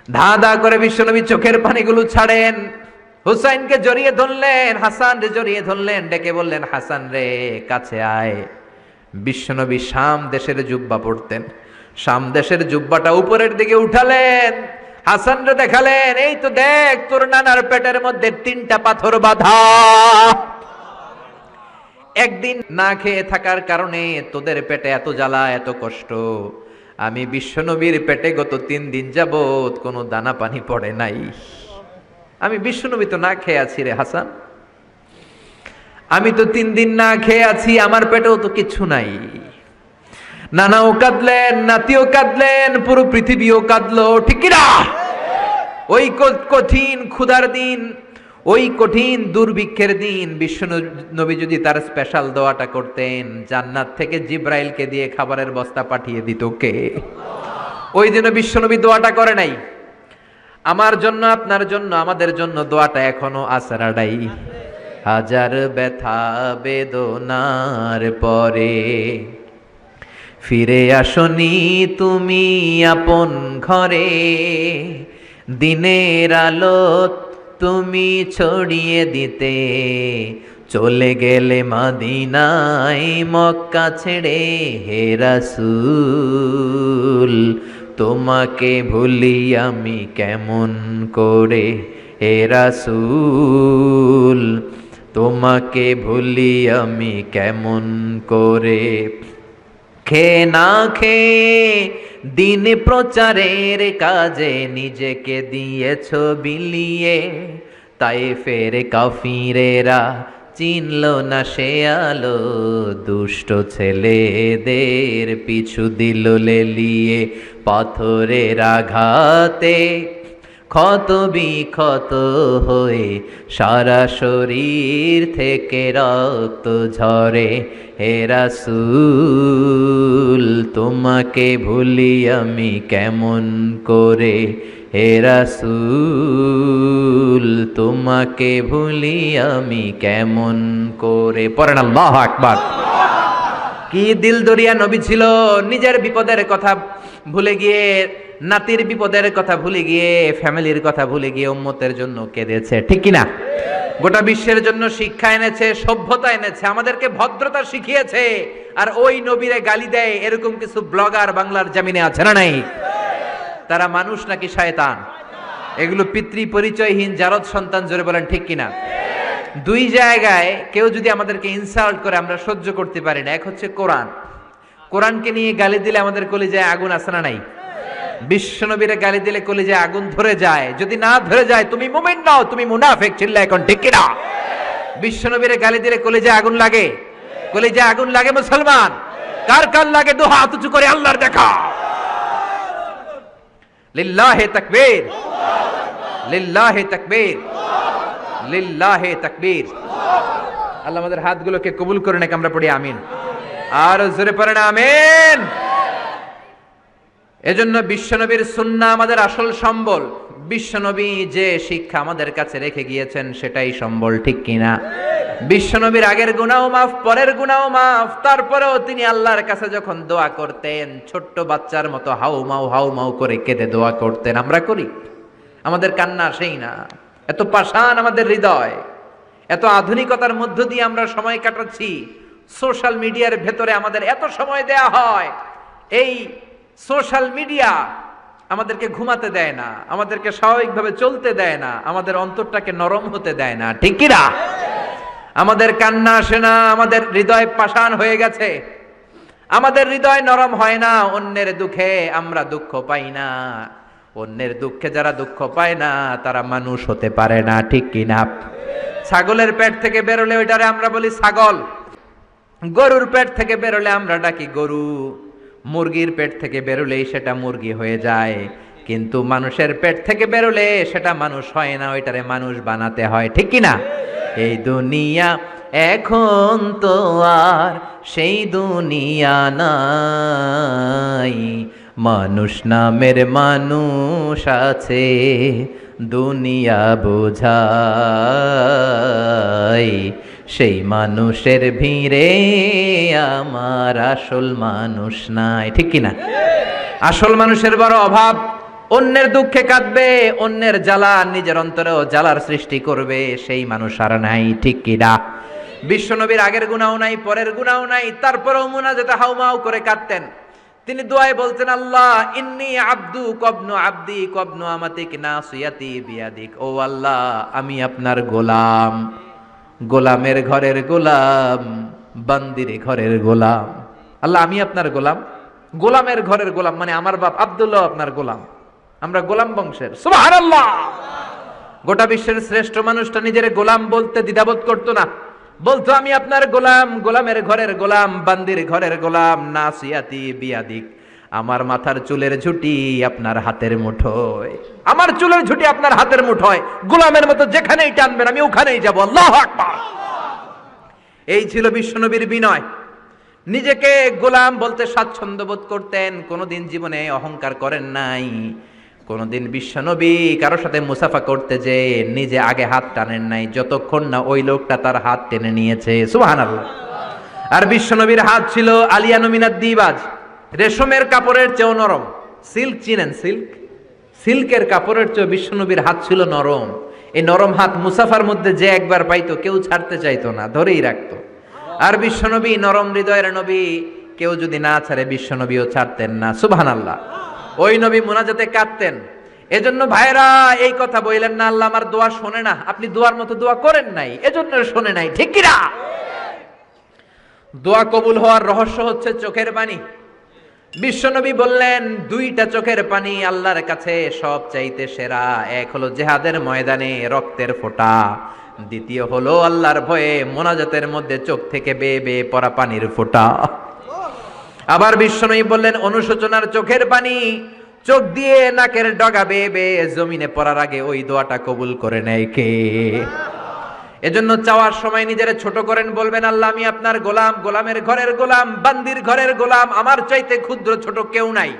ধা ধা করে বিশ্বনবী চোখের পানিগুলো ছাড়েন, হুসাইনকে জড়িয়ে ধরলেন, হাসান রে জড়িয়ে ধরলেন, ডেকে বললেন, হাসান রে কাছে আয়। বিশ্বনবী শাম দেশের জুব্বা পরতেন, শাম দেশের জুব্বাটা উপরের দিকে উঠালেন, হাসান রে দেখালেন, এই তো দেখ তোর নানার পেটের মধ্যে 3টা পাথর বাঁধা। একদিন না খেয়ে থাকার কারণে তোদের পেটে এত জ্বালা, এত কষ্ট। আমি বিশ্বনবীর পেটে গত 3 দিন যাবত কোনো দানা পানি পড়ে নাই। আমি বিশ্বনবী তো না খেয়ে আছি রে হাসান, আমি তো 3 দিন না খেয়ে আছি, আমার পেটেও তো কিছু নাই। নানাও কাঁদলেন, নাতিও কাঁদলেন, পুরো পৃথিবীও কাঁদলো, ঠিক না? ওই কঠিন ক্ষুধার দিন, ওই কঠিন দুর্ভিক্ষের দিন বিশ্বনবী যদি তার স্পেশাল দোয়াটা করতেন, জান্নাত থেকে জিব্রাইলকে দিয়ে খাবারের বস্তা পাঠিয়ে দিত কে? ওই দিন বিশ্বনবী দোয়াটা করে নাই। আমার জন্য, আপনার জন্য, আমাদের জন্য দোয়াটা এখনো আসরাডাই। হাজার ব্যথা বেদনার পরে ফিরে আসনি তুমি আপন ঘরে, দিনের আলো তুমি ছড়িয়ে দিতে, চলে গেলে মদিনায় মক্কা ছেড়ে। হে রাসূল তোমাকে ভুলি আমি কেমন করে, হে রাসূল তোমাকে ভুলি আমি কেমন করে। খেয়ে না খেয়ে দিন প্রচারের কাজে নিজেকে দিয়েছ বিলিয়ে, তাই ফের কাফিরেরা চিনল না সে আলো, দুষ্ট ছেলেদের পিছু দিল লেলিয়ে। পাথরের আঘাতে ক্ষত বিক্ষত হয়ে সারা শরীর থেকে রক্ত ঝরে। হে রাসূল তোমাকে ভুলি আমি কেমন করে, হে রাসূল তোমাকে ভুলি আমি কেমন করে। পড়েন আল্লাহু আকবার। কি দিল দরিয়া নবী ছিল, নিজের বিপদের কথা ভুলে গিয়ে, নাতির বিপদের কথা ভুলে গিয়ে, ফ্যামিলির কথা ভুলে গিয়ে উম্মতের জন্য কেঁদেছে, ঠিক কিনা? গোটা বিশ্বের জন্য শিক্ষা এনেছে, সভ্যতা এনেছে, আমাদেরকে ভদ্রতা শিখিয়েছে। আর ওই নবীরে গালি দেয় এরকম কিছু ব্লগার বাংলার জমিনে আছে না নাই? তারা মানুষ নাকি শয়তান? এগুলো পিতৃ পরিচয়হীন জারদ সন্তান, জোরে বলেন ঠিক কিনা? দুই জায়গায় কেউ যদি আমাদেরকে ইনসাল্ট করে আমরা সহ্য করতে পারি না। এক হচ্ছে কোরআন, কোরআনকে নিয়ে গালি দিলে আমাদের কলিজায় আগুন আছে না নাই? বিশ্বনবীরে গালি দিলে কলিজায় আগুন ধরে যায়। যদি না ধরে যায় তুমি মুমিন নাও, তুমি মুনাফিক। চিল্লা এখন ঠিক কিনা? বিশ্বনবীরে গালি দিলে কলিজায় আগুন লাগে? কলিজায় আগুন লাগে মুসলমান? কার কার লাগে? দু হাত উঁচু করে আল্লাহর দেখা। লিল্লাহে তাকবীর, লিল্লাহে তাকবীর, লিল্লাহে তাকবীর। আল্লাহ আমাদের হাতগুলোকে কবুল করে নেক। আমরা পড়ি আমিন। আর জোরে পড়েন আমিন। এজন্য বিশ্বনবীর সুন্নাহ আমাদের আসল সম্বল। বিশ্বনবী যে শিক্ষা আমাদের কাছে রেখে গিয়েছেন সেটাই সম্বল, ঠিক কিনা? বিশ্বনবীর আগের গুনাহ মাফ, পরের গুনাহ মাফ। তারপরেও তিনি আল্লাহর কাছে যখন দোয়া করতেন, ছোট্ট বাচ্চার মতো হাউ মাউ করে কেঁদে দোয়া করতেন। আমরা করি? আমাদের কান্না সেই না? এত পাষাণ আমাদের হৃদয়, এত আধুনিকতার মধ্য দিয়ে আমরা সময় কাটাচ্ছি। সোশ্যাল মিডিয়ার ভেতরে আমাদের এত সময় দেয়া হয়। এই সোশ্যাল মিডিয়া আমাদেরকে ঘুমাতে দেয় না, আমাদেরকে স্বাভাবিকভাবে চলতে দেয় না, আমাদের অন্তরটাকে নরম হতে দেয় না, ঠিক কি না? আমাদের কান্না আসে না, আমাদের হৃদয় পাষাণ হয়ে গেছে, আমাদের হৃদয় নরম হয় না। অন্যের দুঃখে আমরা দুঃখ পাই না, অন্যের দুঃখে যারা দুঃখ পায় না তারা মানুষ হতে পারে না, ঠিক কি না? ছাগলের পেট থেকে বেরোলে ওইটারে আমরা বলি ছাগল, গরুর পেট থেকে বেরোলে আমরা ডাকি গরু, মুরগির পেট থেকে বেরোলেই সেটা মুরগি হয়ে যায়। কিন্তু মানুষের পেট থেকে বেরোলে সেটা মানুষ হয় না, ওইটারে মানুষ বানাতে হয়, ঠিক কি না? এই দুনিয়া এখন তো আর সেই দুনিয়া নাই, মানুষ নামের মানুষ আছে দুনিয়া বোঝায়, সেই মানুষের ভিড়ে আমার আসল মানুষ নাই, ঠিক কিনা? আসল মানুষের বড় অভাব। অন্যের দুঃখে কাঁদবে, অন্যের জ্বালা নিজের অন্তরেও জ্বালার সৃষ্টি করবে, সেই মানুষ আর নাই, ঠিক কিনা? বিশ্বনবীর আগের গুনাহ নাই, পরের গুনাহ নাই, তারপরেও মুনাজাতে হাউমাউ করে কাঁদতেন। তিনি দোয়ায় বলতেন, আল্লাহ ইন্নী আব্দু কবনু আব্দি কবনু আমাতিক নাসিয়াতি বিয়াদিক। ও আল্লাহ, আমি আপনার গোলাম, গোলামের ঘরের গোলাম, বান্দির ঘরের গোলাম। আল্লাহ আমি আপনার গোলাম, গোলামের ঘরের গোলাম, মানে আমার বাপ আব্দুল্লাহ আপনার গোলাম, আমরা গোলাম বংশের। সুবহানাল্লাহ। গোটা বিশ্বের শ্রেষ্ঠ মানুষটা নিজের গোলাম বলতে দ্বিধাবোধ করতো না, বলতো আমি আপনার গোলাম, গোলামের ঘরের গোলাম, বান্দির ঘরের গোলাম, নাসিয়াতি বিয়াদিক। আমার মাথার চুলের ঝুঁটি আপনার হাতের মুঠোয়, আমার চুলের ঝুঁটি আপনার হাতের মুঠোয়, গোলামের মতো যেখানেই টানবেন আমি ওখানেই যাব। আল্লাহু আকবার। এই ছিল বিশ্বনবীর বিনয়। নিজেকে গোলাম বলতে স্বাচ্ছন্দ্য বোধ করতেন, কোনোদিন জীবনে অহংকার করেন নাই। কোনোদিন বিশ্বনবী কারো সাথে মুসাফা করতে যে নিজে আগে হাত টানেন নাই, যতক্ষণ না ওই লোকটা তার হাত টেনে নিয়েছে। সুবহানাল্লাহ। আর বিশ্বনবীর হাত ছিল আলিয়ানু মিনাদ দিবাজ, রেশমের কাপড়ের চেয়েও নরম। সিল্ক চিনেন? সিল্ক, সিল্কের কাপড়ের চেয়ে বিশ্বনবীর হাত ছিল নরম। এই নরম হাত মুসাফার মধ্যে যে একবার পাইতো কেউ ছাড়তে চাইতো না, ধরেই রাখতো। আর বিশ্বনবী নরম হৃদয়ের নবী, কেউ যদি না ছাড়ে বিশ্বনবীও ছাড়তেন না। সুবহানাল্লাহ। ওই নবী মুনাজাতে কাঁদতেন। এজন্য ভাইরা এই কথা বললেন না আল্লাহ আমার দোয়া শোনে না, আপনি দোয়ার মতো দোয়া করেন নাই, এজন্য শোনে নাই, ঠিক কি না? দোয়া কবুল হওয়ার রহস্য হচ্ছে চোখের পানি। বিশ্বনবী বললেন দুইটা চোখের পানি আল্লাহর কাছে সব চাইতে সেরা। এক হলো জিহাদের ময়দানে রক্তের ফোঁটা, দ্বিতীয় হলো আল্লাহর ভয়ে মোনাজাতের মধ্যে চোখ থেকে বেয়ে বেয়ে পড়া পানির ফোঁটা। আবার বিশ্বনবী বললেন অনুশোচনার চোখের পানি, চোখ দিয়ে নাকের ডগা বেয়ে বেয়ে জমিনে পড়ার আগে ওই দোয়াটা কবুল করে নেয় কে? এজন্য চাওয়ার সময় নিজের ছোট করেন, বলবেন আল্লাহ আমি আপনার গোলাম, গোলামের ঘরের গোলাম, বান্দির ঘরের গোলাম, আমার চাইতে ক্ষুদ্র ছোট কেউ নাই,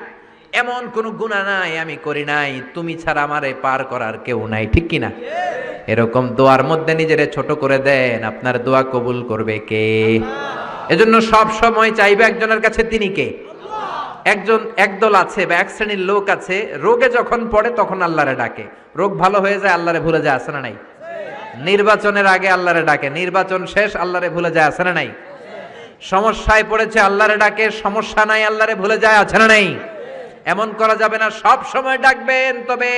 এমন কোন গুনাহ নাই আমি করি নাই, তুমি ছাড়া আমারে পার করার কেউ নাই, ঠিক কিনা? এরকম দোয়ার মধ্যে নিজেরে ছোট করে দেন, আপনার দোয়া কবুল করবে কে? এজন্য সব সময় চাইবে একজনের কাছে, তিনি কে? একদল আছে বা এক শ্রেণীর লোক আছে, রোগে যখন পড়ে তখন আল্লাহরে ডাকে, রোগ ভালো হয়ে যায় আল্লাহরে ভুলে যায়, আছে না নাই? নির্বাচনের আগে আল্লাহরে ডাকে, নির্বাচন শেষ আল্লাহরে ভুলে যায়, আছে না নাই? সমস্যায় পড়েছে আল্লাহরে ডাকে, সমস্যা নাই আল্লাহরে ভুলে যায়, আছে না নাই? এমন করা যাবে না, সব সময় ডাকবেন। তবে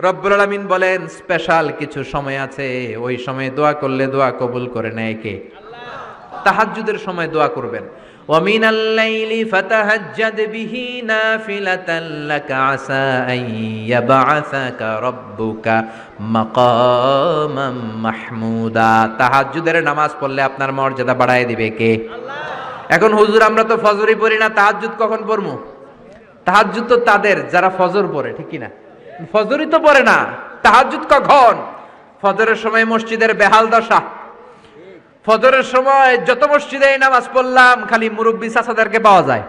রব্বুল আলামিন বলেন স্পেশাল কিছু সময় আছে, ওই সময় দোয়া করলে দোয়া কবুল করে নেয় কে? তাহাজ্জুদের সময় দোয়া করবেন, ওয়া মিনাল লাইলি ফাতাহাজ্জাদ বিহি নাফিলাতান লাকা আসা আন ইয়াবআসাকা রাব্বুকা মাকামাম মাহমুদা। তাহাজ্জুদের নামাজ পড়লে আপনার মর্যাদা বাড়ায় দিবে কে? এখন হুজুর আমরা তো ফজরই পড়ি না, তাহাজ্জুদ কখন পড়মু? তাহাজ্জুদ তো তাদের যারা ফজর পড়ে, ঠিক কি না? ফজরই তো পড়ে না, তাহাজ্জুদ কখন? ফজরের সময় মসজিদের বেহাল দশা। ফজরের সময় যত মসজিদে নামাজ পড়লাম খালি মুরব্বি চাচাদেরকে পাওয়া যায়,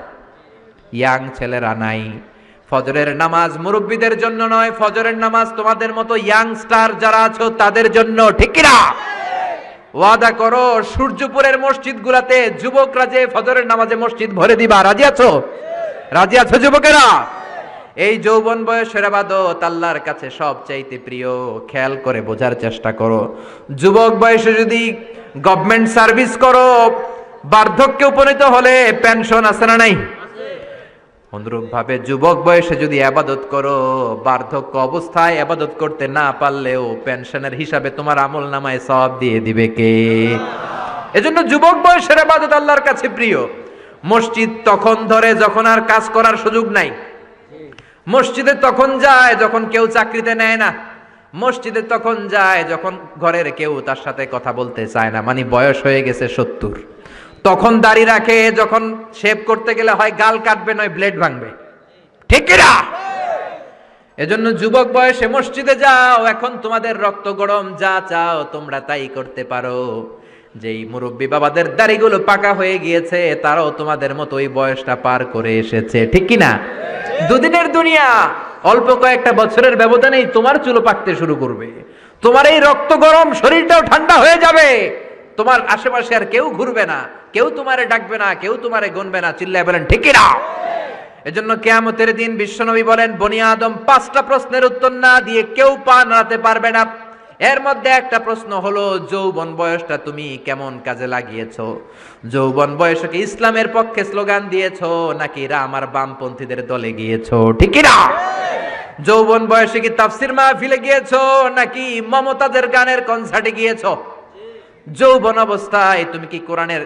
ইয়াং ছেলেরা নাই। ফজরের নামাজ মুরব্বিদের জন্য নয়, ফজরের নামাজ তোমাদের মতো ইয়াংস্টার যারা আছো তাদের জন্য, ঠিক কি না? ওয়াদা করো সূর্যপুরের মসজিদগুলোতে যুবকরা যে ফজরের নামাজে মসজিদ ভরে দিবা, রাজি আছো? রাজি আছো যুবকেরা? এই যৌবন বয়সের ইবাদত আল্লাহর কাছে সবচাইতে প্রিয়। খেয়াল করে বোঝার চেষ্টা করো। যুবক বয়সে যদি গভর্নমেন্ট সার্ভিস করো, বার্ধক্যে উপনীত হলে পেনশন আছে না নাই? অনুরূপ ভাবে যুবক বয়সে যদি ইবাদত করো, বার্ধক্য অবস্থায় ইবাদত করতে না পারলেও পেনশনের হিসাবে তোমার আমলনামায় সওয়াব দিয়ে দিবে কে? এজন্য যুবক বয়সের ইবাদত আল্লাহর কাছে প্রিয়। মসজিদ তখন ধরে যখন আর কাজ করার সুযোগ নাই। মসজিদে তখন যায় যখন কেউ চাকরিতে নেয় না। মসজিদে তখন যায় যখন ঘরের কেউ তার সাথে কথা বলতে চায় না, মানে বয়স হয়ে গেছে 70। তখন দাড়ি রাখে যখন শেভ করতে গেলে হয় গাল কাটবে নয় ব্লেড ভাঙবে, ঠিক কি না? এজন্য যুবক বয়সে মসজিদে যাও। এখন তোমাদের রক্ত গরম, যা চাও তোমরা তাই করতে পারো। যেই মুরব্বী বাবাদের দাড়িগুলো পাকা হয়ে গিয়েছে তারাও তোমাদের মতো ওই বয়সটা পার করে এসেছে, ঠিক কি না? দুদিনের দুনিয়া, অল্প কয়েকটা বছরের ব্যবধানেই তোমার চুলো পাকতে শুরু করবে। তোমার এই রক্ত গরম শরীরটাও ঠান্ডা হয়ে যাবে। তোমার আশেপাশে আর কেউ ঘুরবে না, কেউ তোমারে ডাকবে না, কেউ তোমারে গুনবে না। চিল্লায় বলেন ঠিক কি না? এজন্য কিয়ামতের দিন বিশ্বনবী বলেন, বনি আদম 5টা প্রশ্নের উত্তর না দিয়ে কেউ পা নাড়াতে পারবে না। এর মধ্যে একটা প্রশ্ন হলো, যৌবন বয়সটা তুমি কেমন কাজে লাগিয়েছো? যৌবন বয়সে কি ইসলামের পক্ষে স্লোগান দিয়েছো নাকি রাম আর বামপন্থীদের দলে গিয়েছো, ঠিক কি না? যৌবন বয়সে কি তাফসির মাহফিলে গিয়েছো নাকি মমতাজের গানের কনসার্টে গিয়েছো? যৌবন অবস্থায় তুমি কি কোরআনের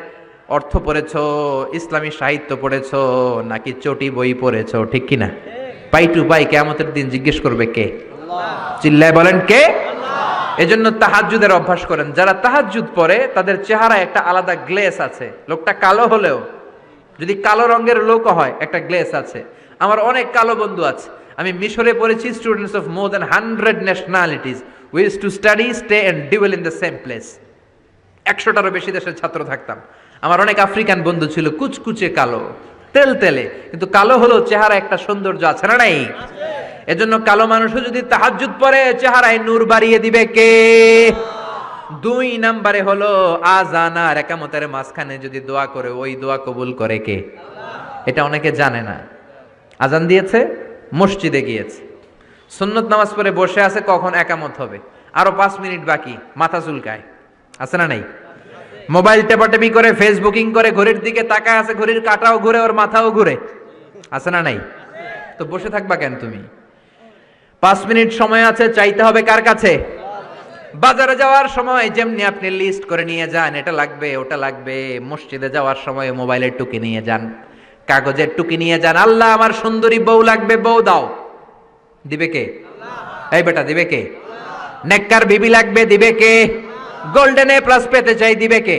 অর্থ পড়েছো, ইসলামী সাহিত্য পড়েছো নাকি চটি বই পড়েছো, ঠিক কি না? পাই টু পাই কিয়ামতের দিন জিজ্ঞেস করবে কে? আল্লাহ। চিল্লায় বলেন কে? এজন্য তাহাজ্জুদের অভ্যাস করেন। যারা তাহাজ্জুদ পড়ে তাদের চেহারায় একটা আলাদা গ্লেস আছে। লোকটা কালো হলেও, যদি কালো রঙের লোক হয়, একটা গ্লেস আছে। আমার অনেক কালো বন্ধু আছে। আমি মিশরে পড়েছি, students of more than 100 nationalities we used to study, stay and dwell in the same place. 100টারও বেশি দেশের ছাত্র থাকতাম। আমার অনেক আফ্রিকান বন্ধু ছিল, কুচকুচে কালো, তেল তেলে, কিন্তু কালো হলেও চেহারা একটা সৌন্দর্য আছে না নাই? এজন্য কালো মানুষও যদি তাহাজ্জুদ পড়ে চেহারায় নূর বাড়িয়ে দিবে কে? 2 নম্বরে হলো আযান আর ইকামতের মাঝখানে যদি দোয়া করে, ওই দোয়া কবুল করে কে? এটা অনেকে জানে না। আযান দিয়েছে, মসজিদে গিয়েছে, সুন্নত নামাজ পড়ে বসে আছে, কখন ইকামত হবে, আরো 5 মিনিট বাকি, মাথা চুলকায়, আছে না নাই? মোবাইল টেপাটেপি করে, ফেসবুকিং করে, ঘড়ির দিকে তাকায় আছে, ঘড়ির কাঁটাও ঘুরে, ওর মাথাও ঘুরে, আছে না নাই? তো বসে থাকবা কেন তুমি? 5 মিনিট সময় আছে, চাইতে হবে কার কাছে? বাজারে যাওয়ার সময় যেমনি আপনি লিস্ট করে নিয়ে যান, এটা লাগবে ওটা লাগবে, মসজিদে যাওয়ার সময় মোবাইলের টুকি নিয়ে যান, কাগজের টুকি নিয়ে যান। আল্লাহ আমার সুন্দরী বউ লাগবে, বউ দাও, দিবে কে? এই বেটা, দিবে কে? নেককার বিবি লাগবে, দিবে কে? গোল্ডেন এ প্লাস পেতে চাই, দিবে কে?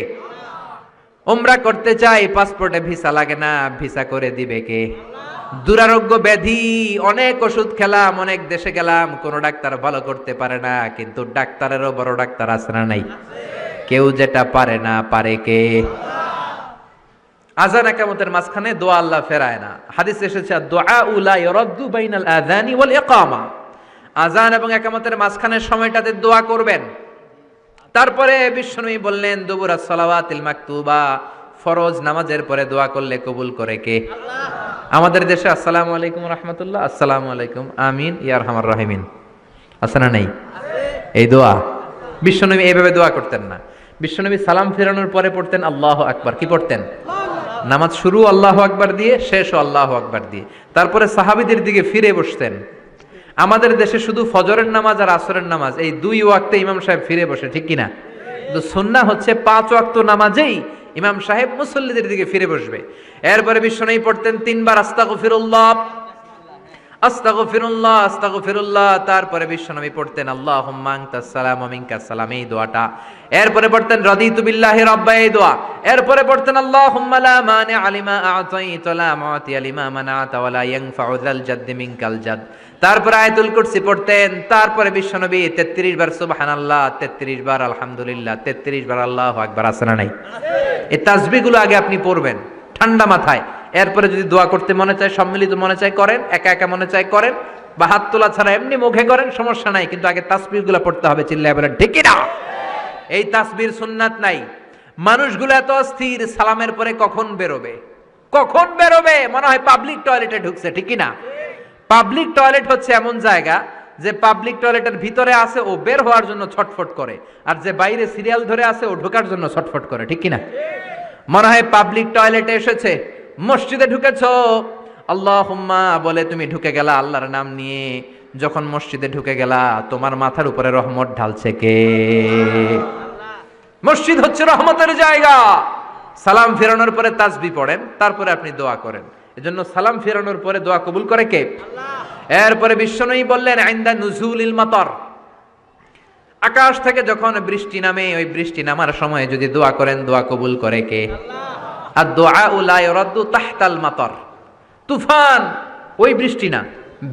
উমরা করতে চাই, পাসপোর্টে ভিসা লাগে না, ভিসা করে দিবে কে? দুরারোগ্য ব্যাধি, অনেক ওষুধ খেলাম, অনেক দেশে গেলাম, কোন ডাক্তার ভালো করতে পারে না, কিন্তু ডাক্তারেরও বড় ডাক্তার আছে না নাই? কেউ যেটা পারে না, পারে কে? আযান ইকামতের মাঝখানে দোয়া আল্লাহ ফেরায় না। হাদিসে এসেছে, দুআউ লা ইরাদ্দু বাইনাল আযানি ওয়াল ইকামা। আযান এবং ইকামতের মাঝখানের সময়টাতে দোয়া করবেন। তারপরে বিশ্বনবী বললেন, দুবুরাস সালাওয়াতিল মাকতুবা, ফরজ নামাজের পরে দোয়া করলে কবুল করে কে? আল্লাহ। আমাদের দেশে আসসালামু আলাইকুম রাহমাতুল্লাহ, আসসালামু আলাইকুম, আমিন ইয়া আরহামার রাহিমিন, আছে না নাই? এই দোয়া বিশ্বনবী এইভাবে দোয়া করতেন না। বিশ্বনবী সালাম ফেরানোর পরে পড়তেন আল্লাহু আকবার। কি পড়তেন? নামাজ শুরু আল্লাহু আকবার দিয়ে, শেষও আল্লাহু আকবার দিয়ে। তারপরে সাহাবীদের দিকে ফিরে বসতেন। আমাদের দেশে শুধু ফজরের নামাজ আর আসরের নামাজ, এই 2 ওয়াক্তে ইমাম সাহেব ফিরে বসে, ঠিক কিনা? কিন্তু সুন্নাহ হচ্ছে 5 ওয়াক্ত নামাজেই ইমাম সাহেব মুসল্লিদের দিকে ফিরে বসবে। এরপরে বিশ্বনবী পড়তেন 3 বার আস্তাগফিরুল্লাহ আস্তাগফিরুল্লাহ আস্তাগফিরুল্লাহ। তারপরে বিশ্বনবী পড়তেন আল্লাহুম্মা আনতাস সালাম ওয়া মিনকাস সালাম, এই দোয়াটা। এরপরে পড়তেন রাদিতু বিল্লাহি রাব্বা, এই দোয়া। এরপরে পড়তেন আল্লাহুম্মা লা মানিআ লিমা আ'তাইতা ওয়া লা মু'তিয়া লিমা মানা'তা ওয়া লা ইয়ানফা'ু যাল জাদ্দি মিনকাল জাদ। তারপরে আয়াতুল কুরসি পড়তেন। তারপরে বিশ্বনবী 33 বার সুবহানাল্লাহ, 33 বার আলহামদুলিল্লাহ, 33 বার আল্লাহু আকবার। আছে না নাই? এই তাসবিহগুলো আগে আপনি পড়বেন ঠান্ডা মাথায়। এরপরে যদি দোয়া করতে মনে চায়, সম্মিলিত মনে চায় করেন, একা একা মনে চায় করেন, বা হাত তোলা ছাড়া এমনি মুখে করেন, সমস্যা নাই। কিন্তু আগে তাসবিহগুলো পড়তে হবে। চিল্লায় বলেন ঠিক কি না? এই তাসবিহর সুন্নাত নাই। মানুষগুলো এত অস্থির, সালামের পরে কখন বেরোবে, কখন বেরোবে, মনে হয় পাবলিক টয়লেটে ঢুকছে। ঠিক কি না? পাবলিক টয়লেট হচ্ছে এমন জায়গা যে পাবলিক টয়লেটের ভিতরে আছে ও বের হওয়ার জন্য ছটফট করে, আর যে বাইরে সিরিয়াল ধরে আছে ও ঢোকার জন্য ছটফট করে। ঠিক কি না? মনে হয় পাবলিক টয়লেটে এসেছে, মসজিদে ঢুকেছো, আল্লাহুম্মা বলে তুমি ঢুকে গেলা আল্লাহর নাম নিয়ে। যখন মসজিদে ঢুকে গেলা, তোমার মাথার উপরে রহমত ঢালছে কে? মসজিদ হচ্ছে রহমতের জায়গা। সালাম ফেরানোর পরে তাসবিহ পড়েন, তারপরে আপনি দোয়া করেন। এজন্য সালাম ফেরানোর পরে দোয়া কবুল করে কে? আল্লাহ। এরপরে বিশ্বনবী বললেন ইনদা নুজুলিল মাতার, আকাশ থেকে যখন বৃষ্টি নামে, ওই বৃষ্টি নামার সময় যদি দোয়া করেন, দোয়া কবুল করে কে? আল্লাহ। আর দোয়া লা ইউরাদ্দু তাহতাল মাতার, তুফান ওই বৃষ্টি না,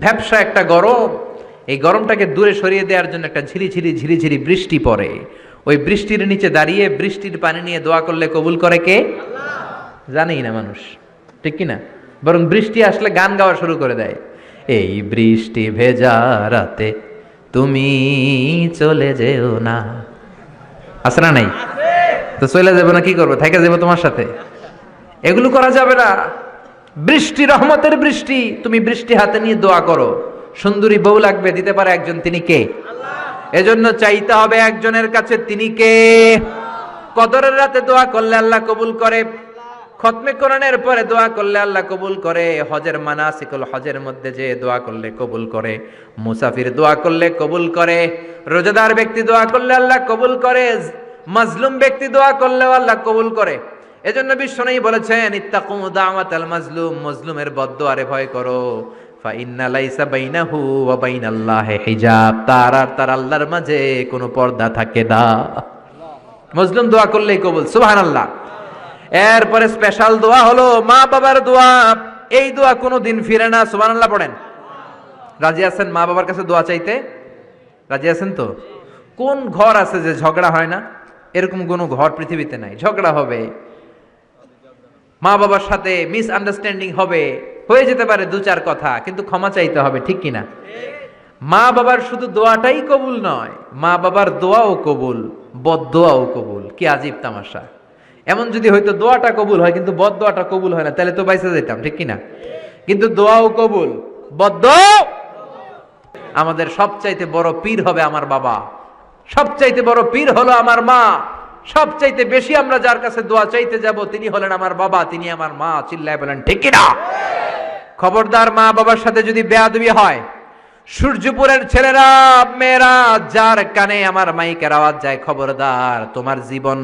ভ্যাপসা একটা গরম, এই গরমটাকে দূরে সরিয়ে দেওয়ার জন্য একটা ঝিরিঝিরি ঝিরিঝিরি বৃষ্টি পড়ে। ওই বৃষ্টির নিচে দাঁড়িয়ে বৃষ্টির পানি নিয়ে দোয়া করলে কবুল করে কে? আল্লাহ। জানেই না মানুষ, ঠিক কি না? বরং বৃষ্টি আসলে গান গাওয়া শুরু করে দেয়। এই বৃষ্টি ভেজা রাতে তুমি চলে যেও না। আছে না নাই? তো চলে যাবো না, কি করবো? থেকে যাবো তোমার সাথে? এগুলো করা যাবে না। বৃষ্টি রহমতের বৃষ্টি, তুমি বৃষ্টি হাতে নিয়ে দোয়া করো। সুন্দরী বউ লাগবে, দিতে পারে একজন, তিনি কে? আল্লাহ। এজন্য চাইতে হবে একজনের কাছে, তিনি কে? কদরের রাতে দোয়া করলে আল্লাহ কবুল করে। খতমে কোরআনের পরে দোয়া করলে আল্লাহ কবুল করে। হজের মানাসিকুল হজের মধ্যে যে দোয়া করলে কবুল করে। মুসাফির দোয়া করলে কবুল করে। রোজাদার ব্যক্তি দোয়া করলে আল্লাহ কবুল করে। মাজলুম ব্যক্তি দোয়া করলেও আল্লাহ কবুল করে। এজন্য বিশ্বনবী বলেছেন ইত্তাকু দাওয়াতাল মাজলুম, মাজলুমের বদদোয়ারে ভয় করো। ফা ইন্না লাইসা বাইনাহু ওয়া বাইনাল্লাহি হিজাব, তার আর তার আল্লাহর মাঝে কোনো পর্দা থাকে না। মাজলুম দোয়া করলেই কবুল। সুবহানাল্লাহ। এরপরে স্পেশাল দোয়া হলো মা বাবার দোয়া। এই দোয়া কোনোদিন ফিরে না। সুবহানাল্লাহ পড়েন। রাজি আছেন মা বাবার কাছে দোয়া চাইতে? রাজি আছেন তো? কোন ঘর আছে যে ঝগড়া হয় না? এরকম কোনো ঘর পৃথিবীতে নাই। ঝগড়া হবে, মা বাবার সাথে মিস আন্ডারস্ট্যান্ডিং হবে, হয়ে যেতে পারে দু চার কথা, কিন্তু ক্ষমা চাইতে হবে। ঠিক কিনা? মা বাবার শুধু দোয়াটাই কবুল নয়, মা বাবার দোয়াও কবুল, বদদোয়াও কবুল। কি আজীব তামাশা! এমন যদি হয়তো দোয়াটা কবুল হয় কিন্তু বদদোয়াটা কবুল হয় না, তাহলে তো বাইসে যেতাম। ঠিক কিনা? কিন্তু দোয়াও কবুল, বদদোয়া। আমাদের সবচাইতে বড় পীর হবে আমার বাবা, সবচাইতে বড় পীর হলো আমার মা। সবচাইতে বেশি আমরা যার কাছে দোয়া চাইতে যাব তিনি হলেন আমার বাবা, তিনি আমার মা। চিল্লায় বলেন ঠিক কিনা? খবরদার, মা বাবার সাথে যদি বেয়াদবি হয়, সূর্যপুরের ছেলেরা মেয়েরা যার কানে আমার মাইকের আওয়াজ যায়, খবরদার, তোমার জীবন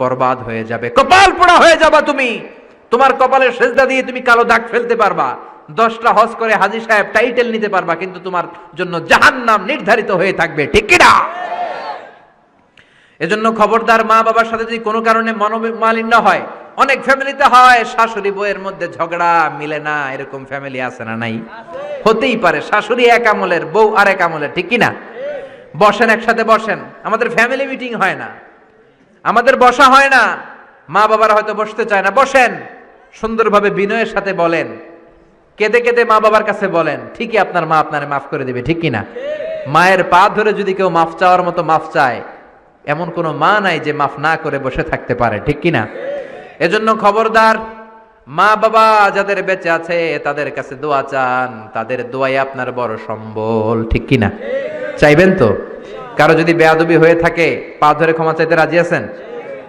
বরবাদ হয়ে যাবে, কপাল পোড়া হয়ে যাবা তুমি। তোমার কপালের সেজদা দিয়ে তুমি কালো দাগ ফেলতে পারবা, 10টা হজ করে হাজী সাহেব টাইটেল নিতে পারবা, কিন্তু তোমার জন্য জাহান্নাম নির্ধারিত হয়ে থাকবে। ঠিক কিনা? এজন্য খবরদার, মা বাবার সাথে যদি কোনো কারণে মনোমালিন্য হয়, অনেক ফ্যামিলিতে হয়, শাশুড়ি বউয়ের মধ্যে ঝগড়া মিলে না, এরকম ফ্যামিলি আছে না নাই? হতেই পারে, শাশুড়ি এক আমলের, বউ আর এক আমলের। ঠিক কিনা? বসেন, একসাথে বসেন। আমাদের ফ্যামিলি মিটিং হয় না, আমাদের বসা হয় না, মা বাবারা হয়তো বসতে চায় না। বসেন, সুন্দরভাবে বিনয়ের সাথে বলেন, কেঁদে কেঁদে মা বাবার কাছে বলেন, ঠিকই আপনার মা আপনারে মাফ করে দিবে। ঠিক কিনা? মায়ের পা ধরে যদি কেউ মাফ চাওয়ার মতো মাফ চায়, এমন কোনো মা নাই যে মাফ না করে বসে থাকতে পারে। ঠিক কিনা? এজন্য খবরদার, মা বাবা যাদের বেঁচে আছে তাদের কাছে দোয়া চান, তাদের দোয়াই আপনার বড় সম্বল। ঠিক কিনা? চাইবেন তো? কারো যদি বেয়াদবি হয়ে থাকে, পা ধরে ক্ষমা চাইতে রাজি আছেন?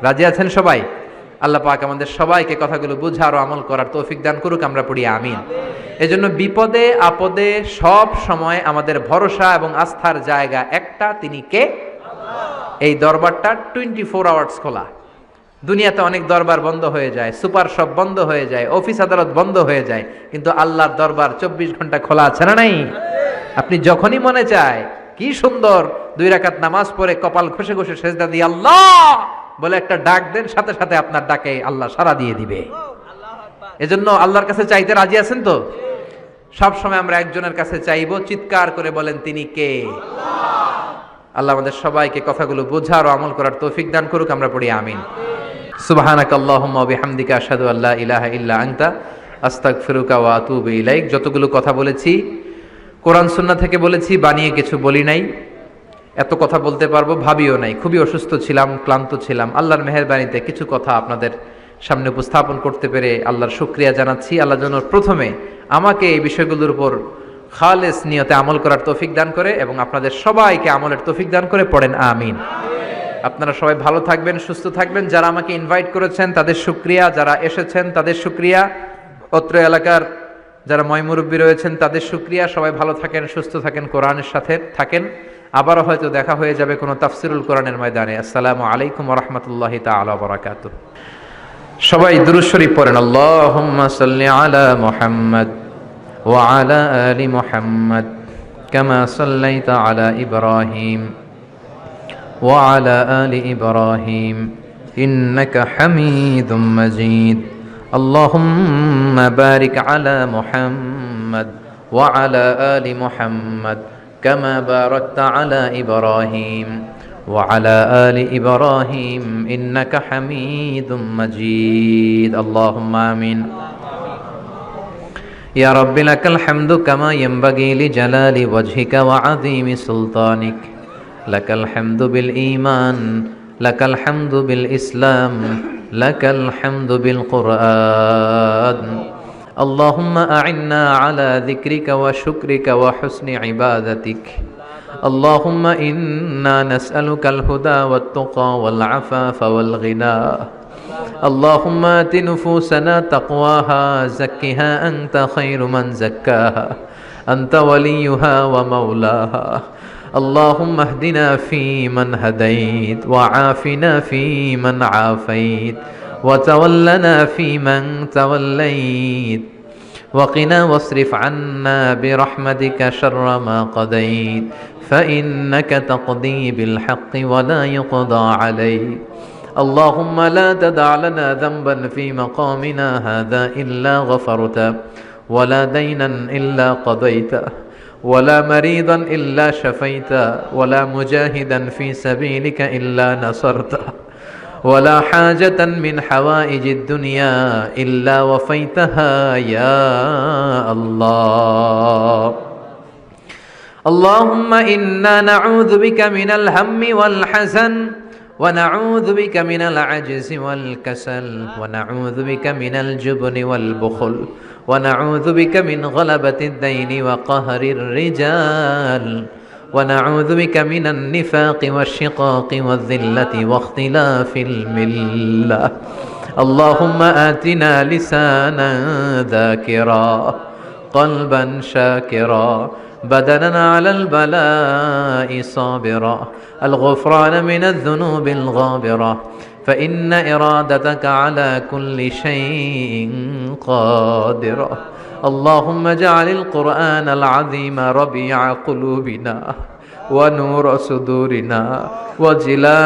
রাজি আছেন সবাই? আল্লাহ পাক আমাদের সবাইকে কথাগুলো বুঝার ও আমল করার তৌফিক দান করুক, আমরা পড়ি আমিন। এজন্য বিপদে আপদে সব সময় আমাদের ভরসা এবং আস্থার জায়গা একটা, তিনি কে? এই দরবারটা 24 আওয়ার্স খোলা। দুনিয়াতে অনেক দরবার বন্ধ হয়ে যায়, সুপার শপ বন্ধ হয়ে যায়, অফিস আদালত বন্ধ হয়ে যায়, কিন্তু আল্লাহর দরবার 24 ঘন্টা খোলা আছে না নাই? আপনি যখনই মনে চায় কি সুন্দর 2 রাকাত নামাজ পড়ে কপাল ঘষে ঘষে সেজদা দিয়ে আল্লাহ বলে একটা ডাক দেন, সাথে সাথে আপনার ডাকে আল্লাহ সাড়া দিয়ে দিবে। এজন্য আল্লাহর কাছে চাইতে রাজি আছেন তো? সব সময় আমরা একজনের কাছে চাইবো, চিৎকার করে বলেন তিনি কে? আল্লাহ আমাদের সবাইকে কথাগুলো বোঝার ও আমল করার তৌফিক দান করুক। আমরা পড়ি আমিন। সুবহানাকাল্লাহুম্মা ওয়া বিহামদিকা আশহাদু আল্লা ইলাহা ইল্লা আনতা আস্তাগফিরুকা ওয়া আতুবু ইলাইক। যতগুলো কথা বলেছি কোরআন সুন্নাহ থেকে বলেছি, বানিয়ে কিছু বলি নাই। এত কথা বলতে পারবো ভাবিও নাই, খুবই অসুস্থ ছিলাম, ক্লান্ত ছিলাম। আল্লাহর মেহেরবানিতে কিছু কথা আপনাদের সামনে উপস্থাপন করতে পেরে আল্লাহর শুকরিয়া জানাচ্ছি। আল্লাহ যেন প্রথমে আমাকে এই বিষয়গুলোর উপর খালেস নিয়তে আমল করার তৌফিক দান করে এবং আপনাদের সবাইকে আমলের তৌফিক দান করে। পড়েন আমিন। আপনারা সবাই ভালো থাকবেন, সুস্থ থাকবেন। যারা আমাকে ইনভাইট করেছেন তাদের শুকরিয়া, যারা এসেছেন তাদের শুকরিয়া, অত্র এলাকার যারা ময়মুরব্বী রয়েছেন তাদের শুকরিয়া। সবাই ভালো থাকেন, সুস্থ থাকেন, কোরআনের সাথে থাকেন। আবারও হয়তো দেখা হয়ে যাবে কোনো তাফসিরুল কোরআনের ময়দানে। আসসালামু আলাইকুম ওয়া রাহমাতুল্লাহি তাআলা ওয়া বারাকাতুহু। সবাই দুরূদ শরীফ পড়েন। আল্লাহুম্মা সাল্লি আলা মুহাম্মাদ ওয়া আলা আলি মুহাম্মাদ কামা সাল্লাইতা আলা ইব্রাহিম ওয়া আলা আলি ইব্রাহিম ইন্নাকা হামিদুম মাজিদ। আল্লাহুম্মা বারিক আলা মুহাম্মাদ ওয়া আলা আলি মুহাম্মাদ কামা বারাকতা আলা ইব্রাহিম وعلى آل إبراهيم إنك حميد مجيد. اللهم آمين. يا رب لك الحمد كما ينبغي لجلال وجهك وعظيم سلطانك. لك الحمد بالإيمان، لك الحمد بالإسلام، لك الحمد بالقرآن. اللهم أعنا على ذكرك وشكرك وحسن عبادتك. اللهم إنا نسألك الهدى والتقى والعفاف والغنى. اللهم آت نفوسنا تقواها زكها أنت خير من زكاها أنت وليها ومولاها. اللهم اهدنا فيمن هديت وعافنا فيمن عافيت وتولنا فيمن توليت وقنا واصرف عنا برحمتك شر ما قضيت فإنك تقضي بالحق ولا يقضى عليك. اللهم لا تدع لنا ذنبا في مقامنا هذا إلا غفرته ولا دينا إلا قضيته ولا مريضا إلا شفيته ولا مجاهدا في سبيلك إلا نصرته ولا حاجة من حوائج الدنيا إلا وفيتها يا الله. اللهم إنا نعوذ بك من الهم والحزن ونعوذ بك من العجز والكسل ونعوذ بك من الجبن والبخل ونعوذ بك من غلبة الدين وقهر الرجال ونعوذ بك من النفاق والشقاق والذلة واختلاف الملة. اللهم آتنا لسانا ذاكرا قلبا شاكرا بدنا على البلاء صابرا الغفران من الذنوب الغابرة فإن إرادتك على كل شيء قادرة. اللهم اجعل القرآن العظيم ربيع قلوبنا ونور صدورنا وجلاء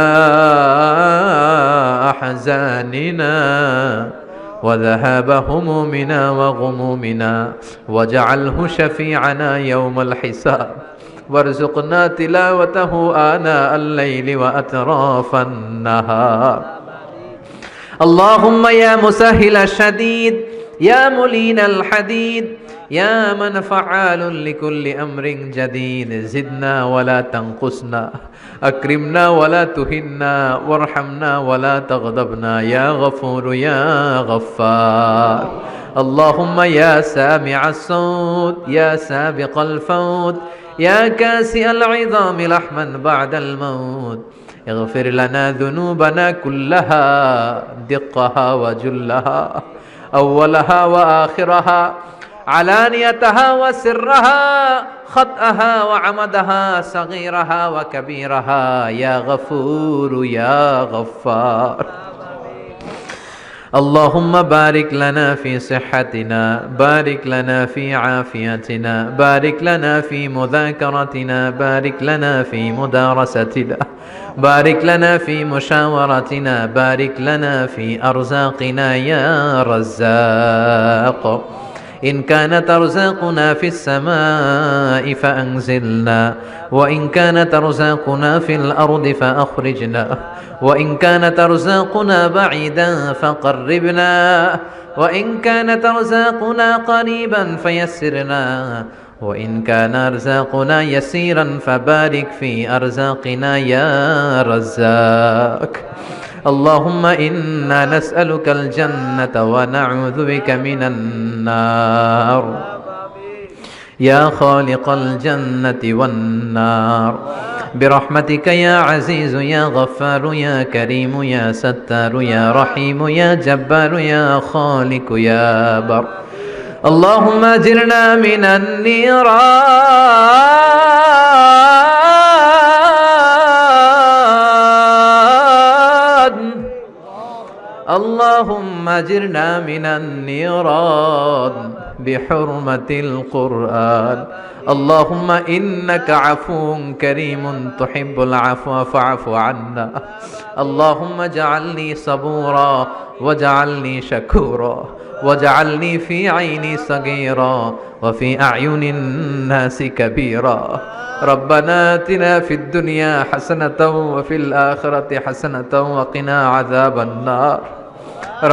أحزاننا وذهاب همومنا وغمومنا واجعله شفيعنا يوم الحساب وارزقنا تلاوته آناء الليل وأطراف النهار. اللهم يا مسهل الشديد يا ملين الحديد يا من فعال لكل أمر جديد زدنا ولا تنقصنا أكرمنا ولا تهنا وارحمنا ولا تغضبنا يا غفور يا غفار. اللهم يا سامع الصوت يا سابق الفوت يا كاسئ العظام لحما بعد الموت اغفر لنا ذنوبنا كلها دقها وجلها أولها وآخرها علانيتها وسرها خطأها وعمدها صغيرها وكبيرها يا غفور يا غفار. اللهم بارك لنا في صحتنا، بارك لنا في عافيتنا، بارك لنا في مذاكرتنا، بارك لنا في مدارستنا، بارك لنا في مشاورتنا، بارك لنا في أرزاقنا يا رزاق. إن كانت أرزاقنا في السماء فأنزلنا، وإن كانت أرزاقنا في الأرض فأخرجنا، وإن كانت أرزاقنا بعيدا فقربنا، وإن كانت أرزاقنا قريبا فيسرنا، وإن كان أرزاقنا يسيرا فبارك في أرزاقنا يا رزاق. اللهم إنا نسألك الجنة ونعوذ بك من النار يا خالق الجنة والنار، برحمتك يا عزيز يا غفار يا كريم يا ستار يا رحيم يا جبار يا خالق يا بر. اللهم أجرنا من النيران، اللهم أجرنا من النيران بحرمة القرآن. اللهم إنك عفو كريم تحب العفو فاعف عنا. اللهم اجعلني صبورا واجعلني شكورا واجعلني في عيني صغيرا وفي أعين الناس كبيرا. ربنا آتنا في الدنيا حسنة وفي الآخرة حسنة وقنا عذاب النار.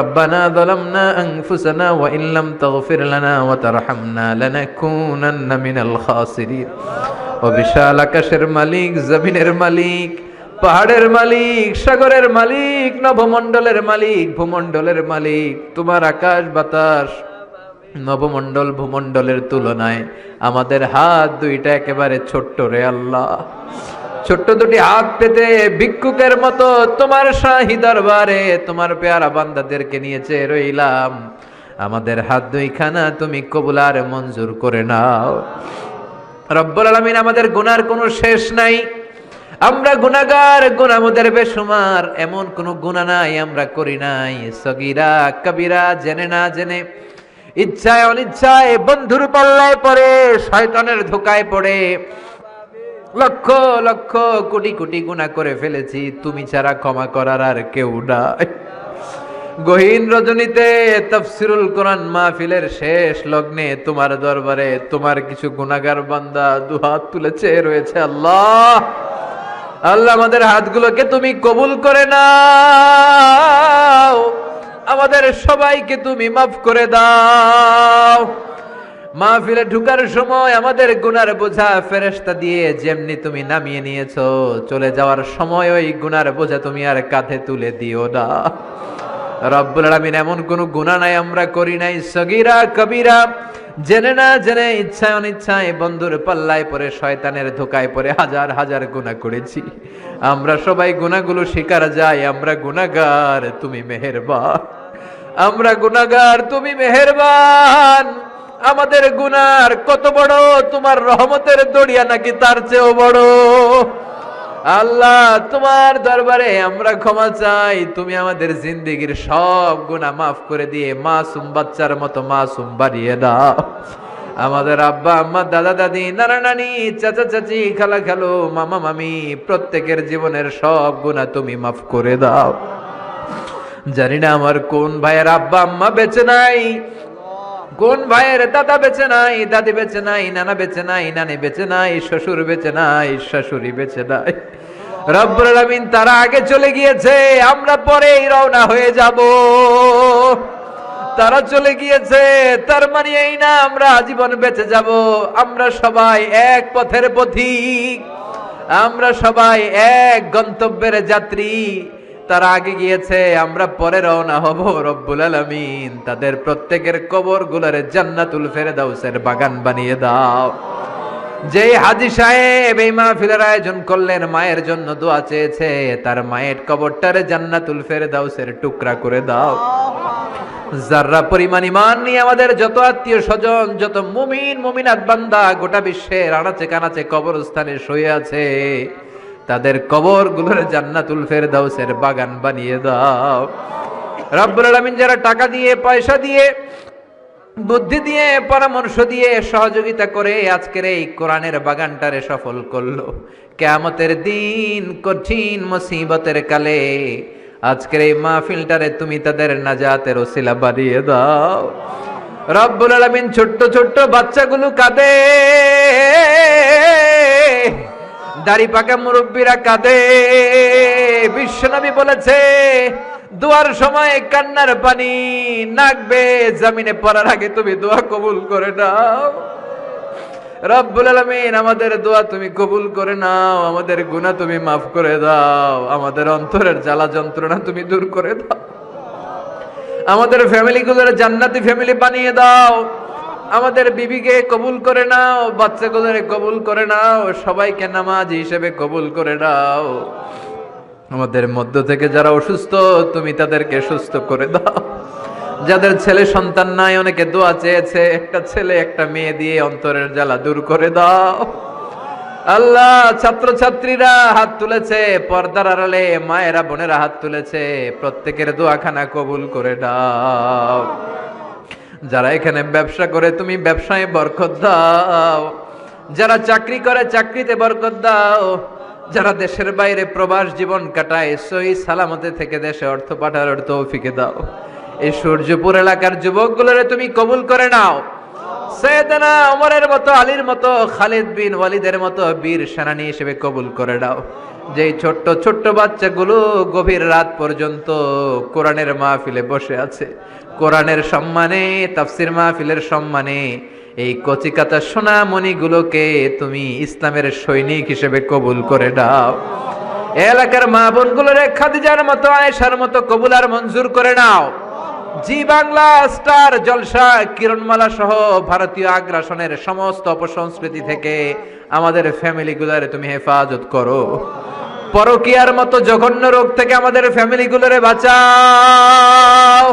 ربنا ظلمنا أنفسنا وإن لم تغفر لنا وترحمنا لنكونن من الخاسرين। وبشال আকাশের মালিক, জমিনের মালিক, পাহাড়ের মালিক, সাগরের মালিক, নবমণ্ডলের মালিক, ভূমণ্ডলের মালিক, তোমার আকাশ বাতাস নবমণ্ডল ভূমণ্ডলের তুলনায় আমাদের হাত দুইটা একেবারে ছোট্ট রে আল্লাহ। ছোট্ট দুটি হাত পেতে ভিক্ষুকের মতো তোমার শাহী দরবারে তোমার পেয়ারা বান্দাদেরকে নিয়ে চেয়ে রইলাম। আমাদের হাত দুইখানা তুমি কবুল আর মঞ্জুর করে নাও। রব্বুল আলামিন, আমাদের গুনার কোনো শেষ নাই, আমরা গুনাহগার, গুনাহ আমাদের বেশুমার, এমন কোনো গুনাহ নাই আমরা করি নাই। সগীরা কবিরা, জেনে না জেনে, ইচ্ছায় অনিচ্ছায়, বন্ধুর পাল্লায় পড়ে, শয়তানের ধোকায় পড়ে লক্ষ লক্ষ কোটি কোটি গুনাহ করে ফেলেছি। তুমি ছাড়া ক্ষমা করার আর কেউ নাই। গহীন রজনীতে তাফসীরুল কোরআন মাহফিলের শেষ লগ্নে তোমার দরবারে তোমার কিছু গুনাহগার বান্দা দুহাত তুলেছে রয়েছে। আল্লাহ আল্লাহ, আমাদের হাতগুলোকে তুমি কবুল করে নাও, আমাদের সবাইকে তুমি মাফ করে দাও। মাহফিলে ঢুকার সময় আমাদের গুনার বোঝা ফেরেশতা দিয়ে যেমনি তুমি নামিয়ে নিয়েছো, চলে যাওয়ার সময় ওই গুনার বোঝা তুমি আর কাঁধে তুলে দিও না। রব্বুল আলামিন, এমন কোন গুনাহ নাই আমরা করি নাই, সগীরা কবিরা, জেনে না জেনে, ইচ্ছায় অনিচ্ছায়, বন্ধুর পাল্লায় পড়ে, শয়তানের ধোকায় পড়ে হাজার হাজার গুনাহ করেছি। আমরা সবাই গুনাহগুলো স্বীকার যাই, আমরা গুনাহগার, তুমি মেহেরবান। আমরা গুনাহগার, তুমি মেহেরবান। আমাদের গুনার কত বড়, তোমার রহমতের দরিয়া নাকি তার চেয়েও বড়। আল্লাহ, তোমার দরবারে আমরা ক্ষমা চাই, তুমি আমাদের জিন্দেগির সব গুনাহ মাফ করে দিয়ে মাসুম বাচ্চার মতো মাসুম বানিয়ে দাও। আমাদের আব্বা আম্মা, দাদা দাদি, নানা নানি, চাচা চাচি, খালা খালু, মামা মামি, প্রত্যেকের জীবনের সব গুনাহ তুমি মাফ করে দাও। জানি না আমার কোন ভাইয়ের আব্বা আম্মা বেঁচে নাই, কোন ভাইয়ের দাদা বেঁচে নাই, দাদি বেঁচে নাই, নানা বেঁচে নাই, নানি বেঁচে নাই, শ্বশুর বেঁচে নাই, শাশুড়ি বেঁচে নাই। রব্বুল আলামিন, তারা আগে চলে গিয়েছে, আমরা পরেই রওনা হয়ে যাব। তারা চলে গিয়েছে, তার মানে এই না আমরা আজীবন বেঁচে যাব। আমরা সবাই এক পথের পথিক, আমরা সবাই এক গন্তব্যের যাত্রী। তারা আগে গিয়েছে, আমরা পরে রওনা হব। রব্বুল আলামিন, তাদের প্রত্যেকের কবর গুলারে জান্নাতুল ফেরদাউসের বাগান বানিয়ে দাও। যেই হাজী সাহেব এই মাহফিলের আয়োজন করলেন, মায়ের জন্য দোয়া চেয়েছে, তার মায়ের কবরটারে জান্নাতুল ফেরদাউসের টুকরা করে দাও। যারা পরিমাণ ঈমান নিয়ে আমাদের যত আত্মীয় স্বজন, যত মুমিন মুমিনাত বান্দা গোটা বিশ্বের আনাচে কানাচে কবরস্থানে শুয়ে আছে, তাদের কবর গুলোর জান্নাতুল ফেরদাউসের বাগান বানিয়ে দাও। রব্বুল আলামিন যারা টাকা দিয়ে, পয়সা দিয়ে, বুদ্ধি দিয়ে, পরামর্শ দিয়ে, সহযোগিতা করে আজকের এই কোরআনের বাগানটারে সফল করলো, কিয়ামতের দিন কঠিন মুসিবতের কালে আজকের এই মাহফিলটারে তুমি তাদের নাজাতের ওসিলা বানিয়ে দাও। রব্বুল আলামিন ছোট্ট ছোট্ট বাচ্চাগুলো কাঁদে, দাড়ি পাকা মুরব্বীরা কাঁদে। বিশ্বনবী বলেছে দোয়ার সময় কান্নার পানি নাকবে জমিনে পড়ার আগে তুমি দোয়া কবুল করে নাও। রব্বুল আলামিন আমাদের দোয়া তুমি কবুল করে নাও, আমাদের গুনাহ তুমি মাফ করে দাও, আমাদের অন্তরের জ্বালা যন্ত্রণা তুমি দূর করে দাও, আমাদের ফ্যামিলিগুলোর জান্নাতি ফ্যামিলি বানিয়ে দাও, আমাদের বিবিকে কবুল করে নাও, বাচ্চাগুলোর কবুল করে নাও, সবাইকে নামাজি হিসেবে কবুল করে নাও। আমাদের মধ্য থেকে যারা অসুস্থ তুমি তাদেরকে সুস্থ করে দাও। যাদের ছেলে সন্তান নাই, অনেকে দোয়া চেয়েছে একটা ছেলে একটা মেয়ে দিয়ে অন্তরের জ্বালা দূর করে দাও। আল্লাহ, ছাত্রছাত্রীরা হাত তুলেছে, পর্দার আড়ালে মায়েরা বোনেরা হাত তুলেছে, প্রত্যেকের দোয়াখানা কবুল করে দাও। যারা এখানে ব্যবসা করে তুমি ব্যবসায় বরকত দাও, যারা চাকরি করে চাকরিতে বরকত দাও, যারা দেশের বাইরে প্রবাস জীবন কাটায় সহি সালামতে থেকে দেশে অর্থ পাঠানোর তৌফিক দাও। এই সূর্যপুর এলাকার যুবকগুলোরে তুমি কবুল করে নাও। সৈয়দনা ওমরের মতো, আলীর মতো, খালিদ বিন ওয়ালিদের মতো বীর সেনানী হিসেবে কবুল করে নাও। যেই ছোট্ট ছোট্ট বাচ্চাগুলো গভীর রাত পর্যন্ত কোরআনের মাহফিলে বসে আছে, কোরআনের সম্মানে, তাফসির মাহফিলের সম্মানে এই কচিকাতা সোনামণিগুলোকে তুমি ইসলামের সৈনিক হিসেবে কবুল করে দাও। এলাকার মা বোনগুলোরে খাদিজার মতো, আয়েশার মতো কবুল আর মঞ্জুর করে নাও। জি বাংলা, স্টার জলসা, কিরণমালা সহ ভারতীয় আগ্রাসনের সমস্ত অপসংস্কৃতি থেকে আমাদের ফ্যামিলিগুলোরে তুমি হেফাজত করো। পরকীয়ার মতো জঘন্য রোগ থেকে আমাদের ফ্যামিলিগুলোরে বাঁচাও।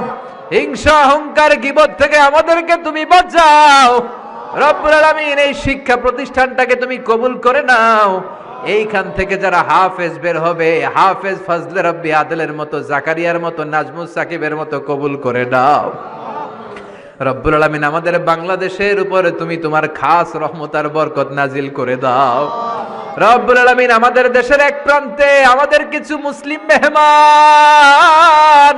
হিংসা, অহংকার, গীবত থেকে আমাদেরকে তুমি বাঁচাও। রব্বুল আলামিন এই শিক্ষা প্রতিষ্ঠানটাকে তুমি কবুল করে নাও। এইখান থেকে যারা হাফেজ বের হবে, হাফেজ ফজলে রব্বি আদলের মতো, জাকারিয়ার মতো, নাজমুস সাকিবের মতো কবুল করে দাও। রব্বুল আলামিন আমাদের বাংলাদেশের উপরে তুমি তোমার খাস রহমত আর বরকত নাজিল করে দাও। রব্বুল আলামিন আমাদের দেশের এক প্রান্তে আমাদের কিছু মুসলিম মেহমান,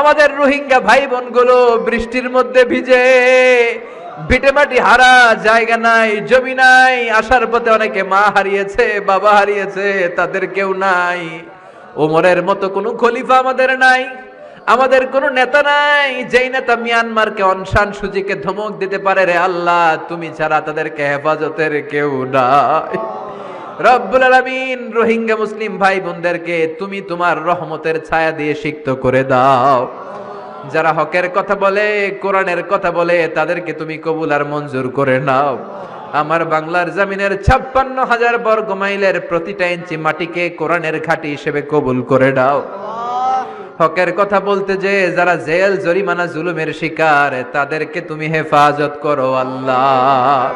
আমাদের রোহিঙ্গা ভাই বোনগুলো বৃষ্টির মধ্যে ভিজে, ভিটেমাটি হারা, জায়গা নাই, জমি নাই, আসার পথে অনেকে মা হারিয়েছে, বাবা হারিয়েছে, তাদের কেউ নাই। ওমরের মতো কোনো খলিফা আমাদের নাই, আমাদের কোনো নেতা নাই যেই নেতা মিয়ানমারকে, অনশান সুজিকে ধমক দিতে পারে। রে আল্লাহ, তুমি ছাড়া তাদেরকে হেফাজতের কেউ নাই। রব্বুল আলামিন রোহিঙ্গা মুসলিম ভাই বোনদেরকে তুমি তোমার রহমতের ছায়া দিয়ে সিক্ত করে দাও। যারা হকের কথা বলে, কোরআনের কথা বলে, তাদেরকে তুমি কবুল আর মঞ্জুর করে নাও। আমার বাংলার জমিনের 56,000 বর্গ মাইলের প্রতিটা ইঞ্চি মাটিকে কোরআনের ঘাঁটি হিসেবে কবুল করে দাও। হকের কথা বলতে যে যারা জেল জরিমানা জুলুমের শিকার, তাদেরকে তুমি হেফাজত করো আল্লাহ।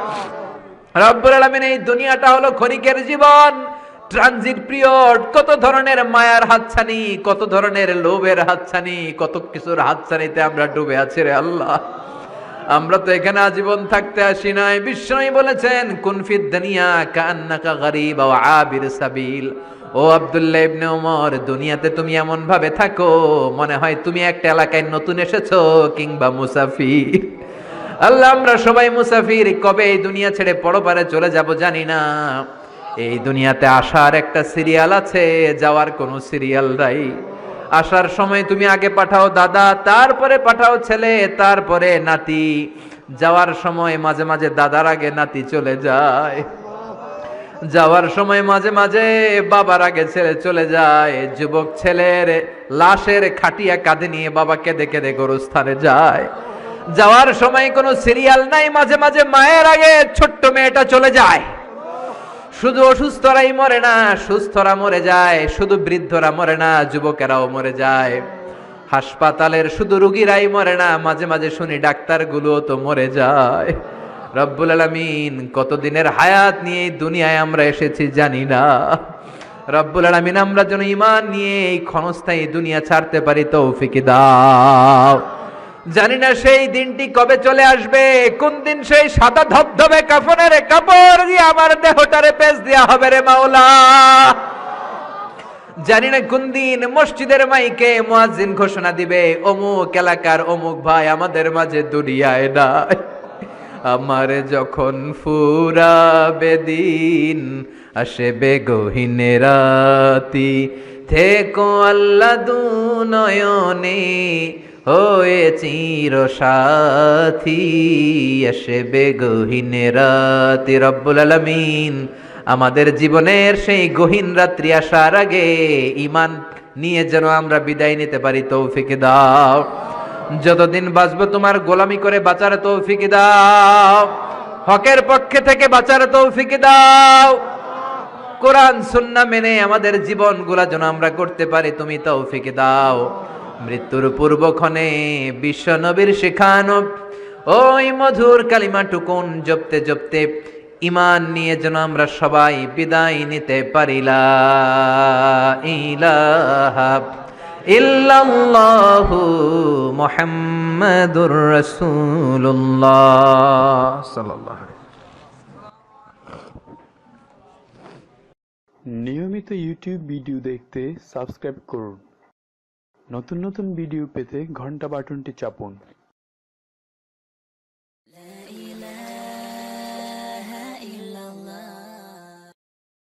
রব্বুল আলামিন এই দুনিয়াটা হলো ক্ষণিকের জীবন, ট্রানজিট পিরিয়ড। কত ধরনের মায়ার হাতছানি, কত ধরনের লোভের হাতছানি, কত কিছুর হাতছানিতে আমরা ডুবে আছি রে আল্লাহ। আমরা তো এখানে আজীবন থাকতে আসি নাই। বিশ্বনবী বলেছেন কুন ফিদ দুনিয়া কান্নাকা গরীব ওয়া আবির সাবিল। ও আব্দুল্লাহ ইবনে ওমর, দুনিয়াতে তুমি এমন ভাবে থাকো মনে হয় তুমি একটা এলাকায় নতুন এসেছো কিংবা মুসাফির। আল্লাহ, আমরা সবাই মুসাফির, কবে এই দুনিয়া ছেড়ে পরপারে চলে যাব জানি না। এই দুনিয়াতে আসার একটা সিরিয়াল আছে, যাওয়ার কোনো সিরিয়াল নাই। আসার সময় তুমি আগে পাঠাও দাদা, তারপরে পাঠাও ছেলে, তারপরে নাতি। যাওয়ার সময় মাঝে মাঝে দাদার আগে নাতি চলে যায়, যাওয়ার সময় মাঝে মাঝে বাবার আগে ছেলে চলে যায়। যুবক ছেলের লাশের খাটিয়া কাঁধে নিয়ে বাবা কেঁদে কেঁদে গোরস্থানে যায়। যাওয়ার সময় কোনো সিরিয়াল নাই, মাঝে মাঝে মায়ের আগে ছোট্ট মেয়েটা চলে যায়। শুধু অসুস্থরাই মরে না, সুস্থরা মরে যায়। শুধু বৃদ্ধরা মরে না, যুবকেরাও মরে যায়। হাসপাতালের শুধু রোগীরাই মরে না, মাঝে মাঝে শুনি ডাক্তারগুলোও তো মরে যায়। রব্বুল আলামিন কতদিনের হায়াত নিয়ে এই দুনিয়ায় আমরা এসেছি জানি না। রব্বুল আলামিন আমরা যেন ঈমান নিয়ে এই ক্ষণস্থায়ী দুনিয়া ছাড়তে পারি তৌফিক দাও। জানি না সেই দিনটি কবে চলে আসবে, কোন দিন সেই সাদা ধবধবে কাফনের কাপড় দিয়ে আমার দেহটারে পেঁচ দেয়া হবে রে মাওলা। জানি না কোন দিন মসজিদের মাইকে মুয়াজ্জিন ঘোষণা দিবে, অমুক এলাকার অমুক ভাই আমাদের মাঝে দুনিয়ায় নাই। আমার যখন ফুরাবে দিন, আসবে গহীন রাতি, থেকো আল্লাহ দুনয়নে হয়ে চির সাথী, আসবে গহীন রাতি। রব্বুল আলামিন আমাদের জীবনের সেই গহীন রাত্রি আসার আগে ঈমান নিয়ে যেন আমরা বিদায় নিতে পারি তৌফিক দাও। যতদিন বাঁচবো তোমার গোলামি করে বাঁচার তৌফিক দাও, হকের পক্ষে থেকে বাঁচার তৌফিক দাও। কোরআন সুন্নাহ মেনে আমাদের জীবনগুলা যেন আমরা করতে পারি তুমি তৌফিক দাও। মৃত্যুর পূর্বক্ষণে বিশ্ব নবীর শেখানো ওই মধুর কালিমাটুকুন জপতে জপতে ঈমান নিয়ে যেন আমরা সবাই বিদায় নিতে পারি। লা ইলাহা ইল্লাল্লাহু মুহাম্মাদুর রাসূলুল্লাহ সাল্লাল্লাহু আলাইহি। নিয়মিত ইউটিউব ভিডিও দেখতে সাবস্ক্রাইব করুন। নতুন নতুন ভিডিও পেতে ঘন্টা বাটনটি চাপুন।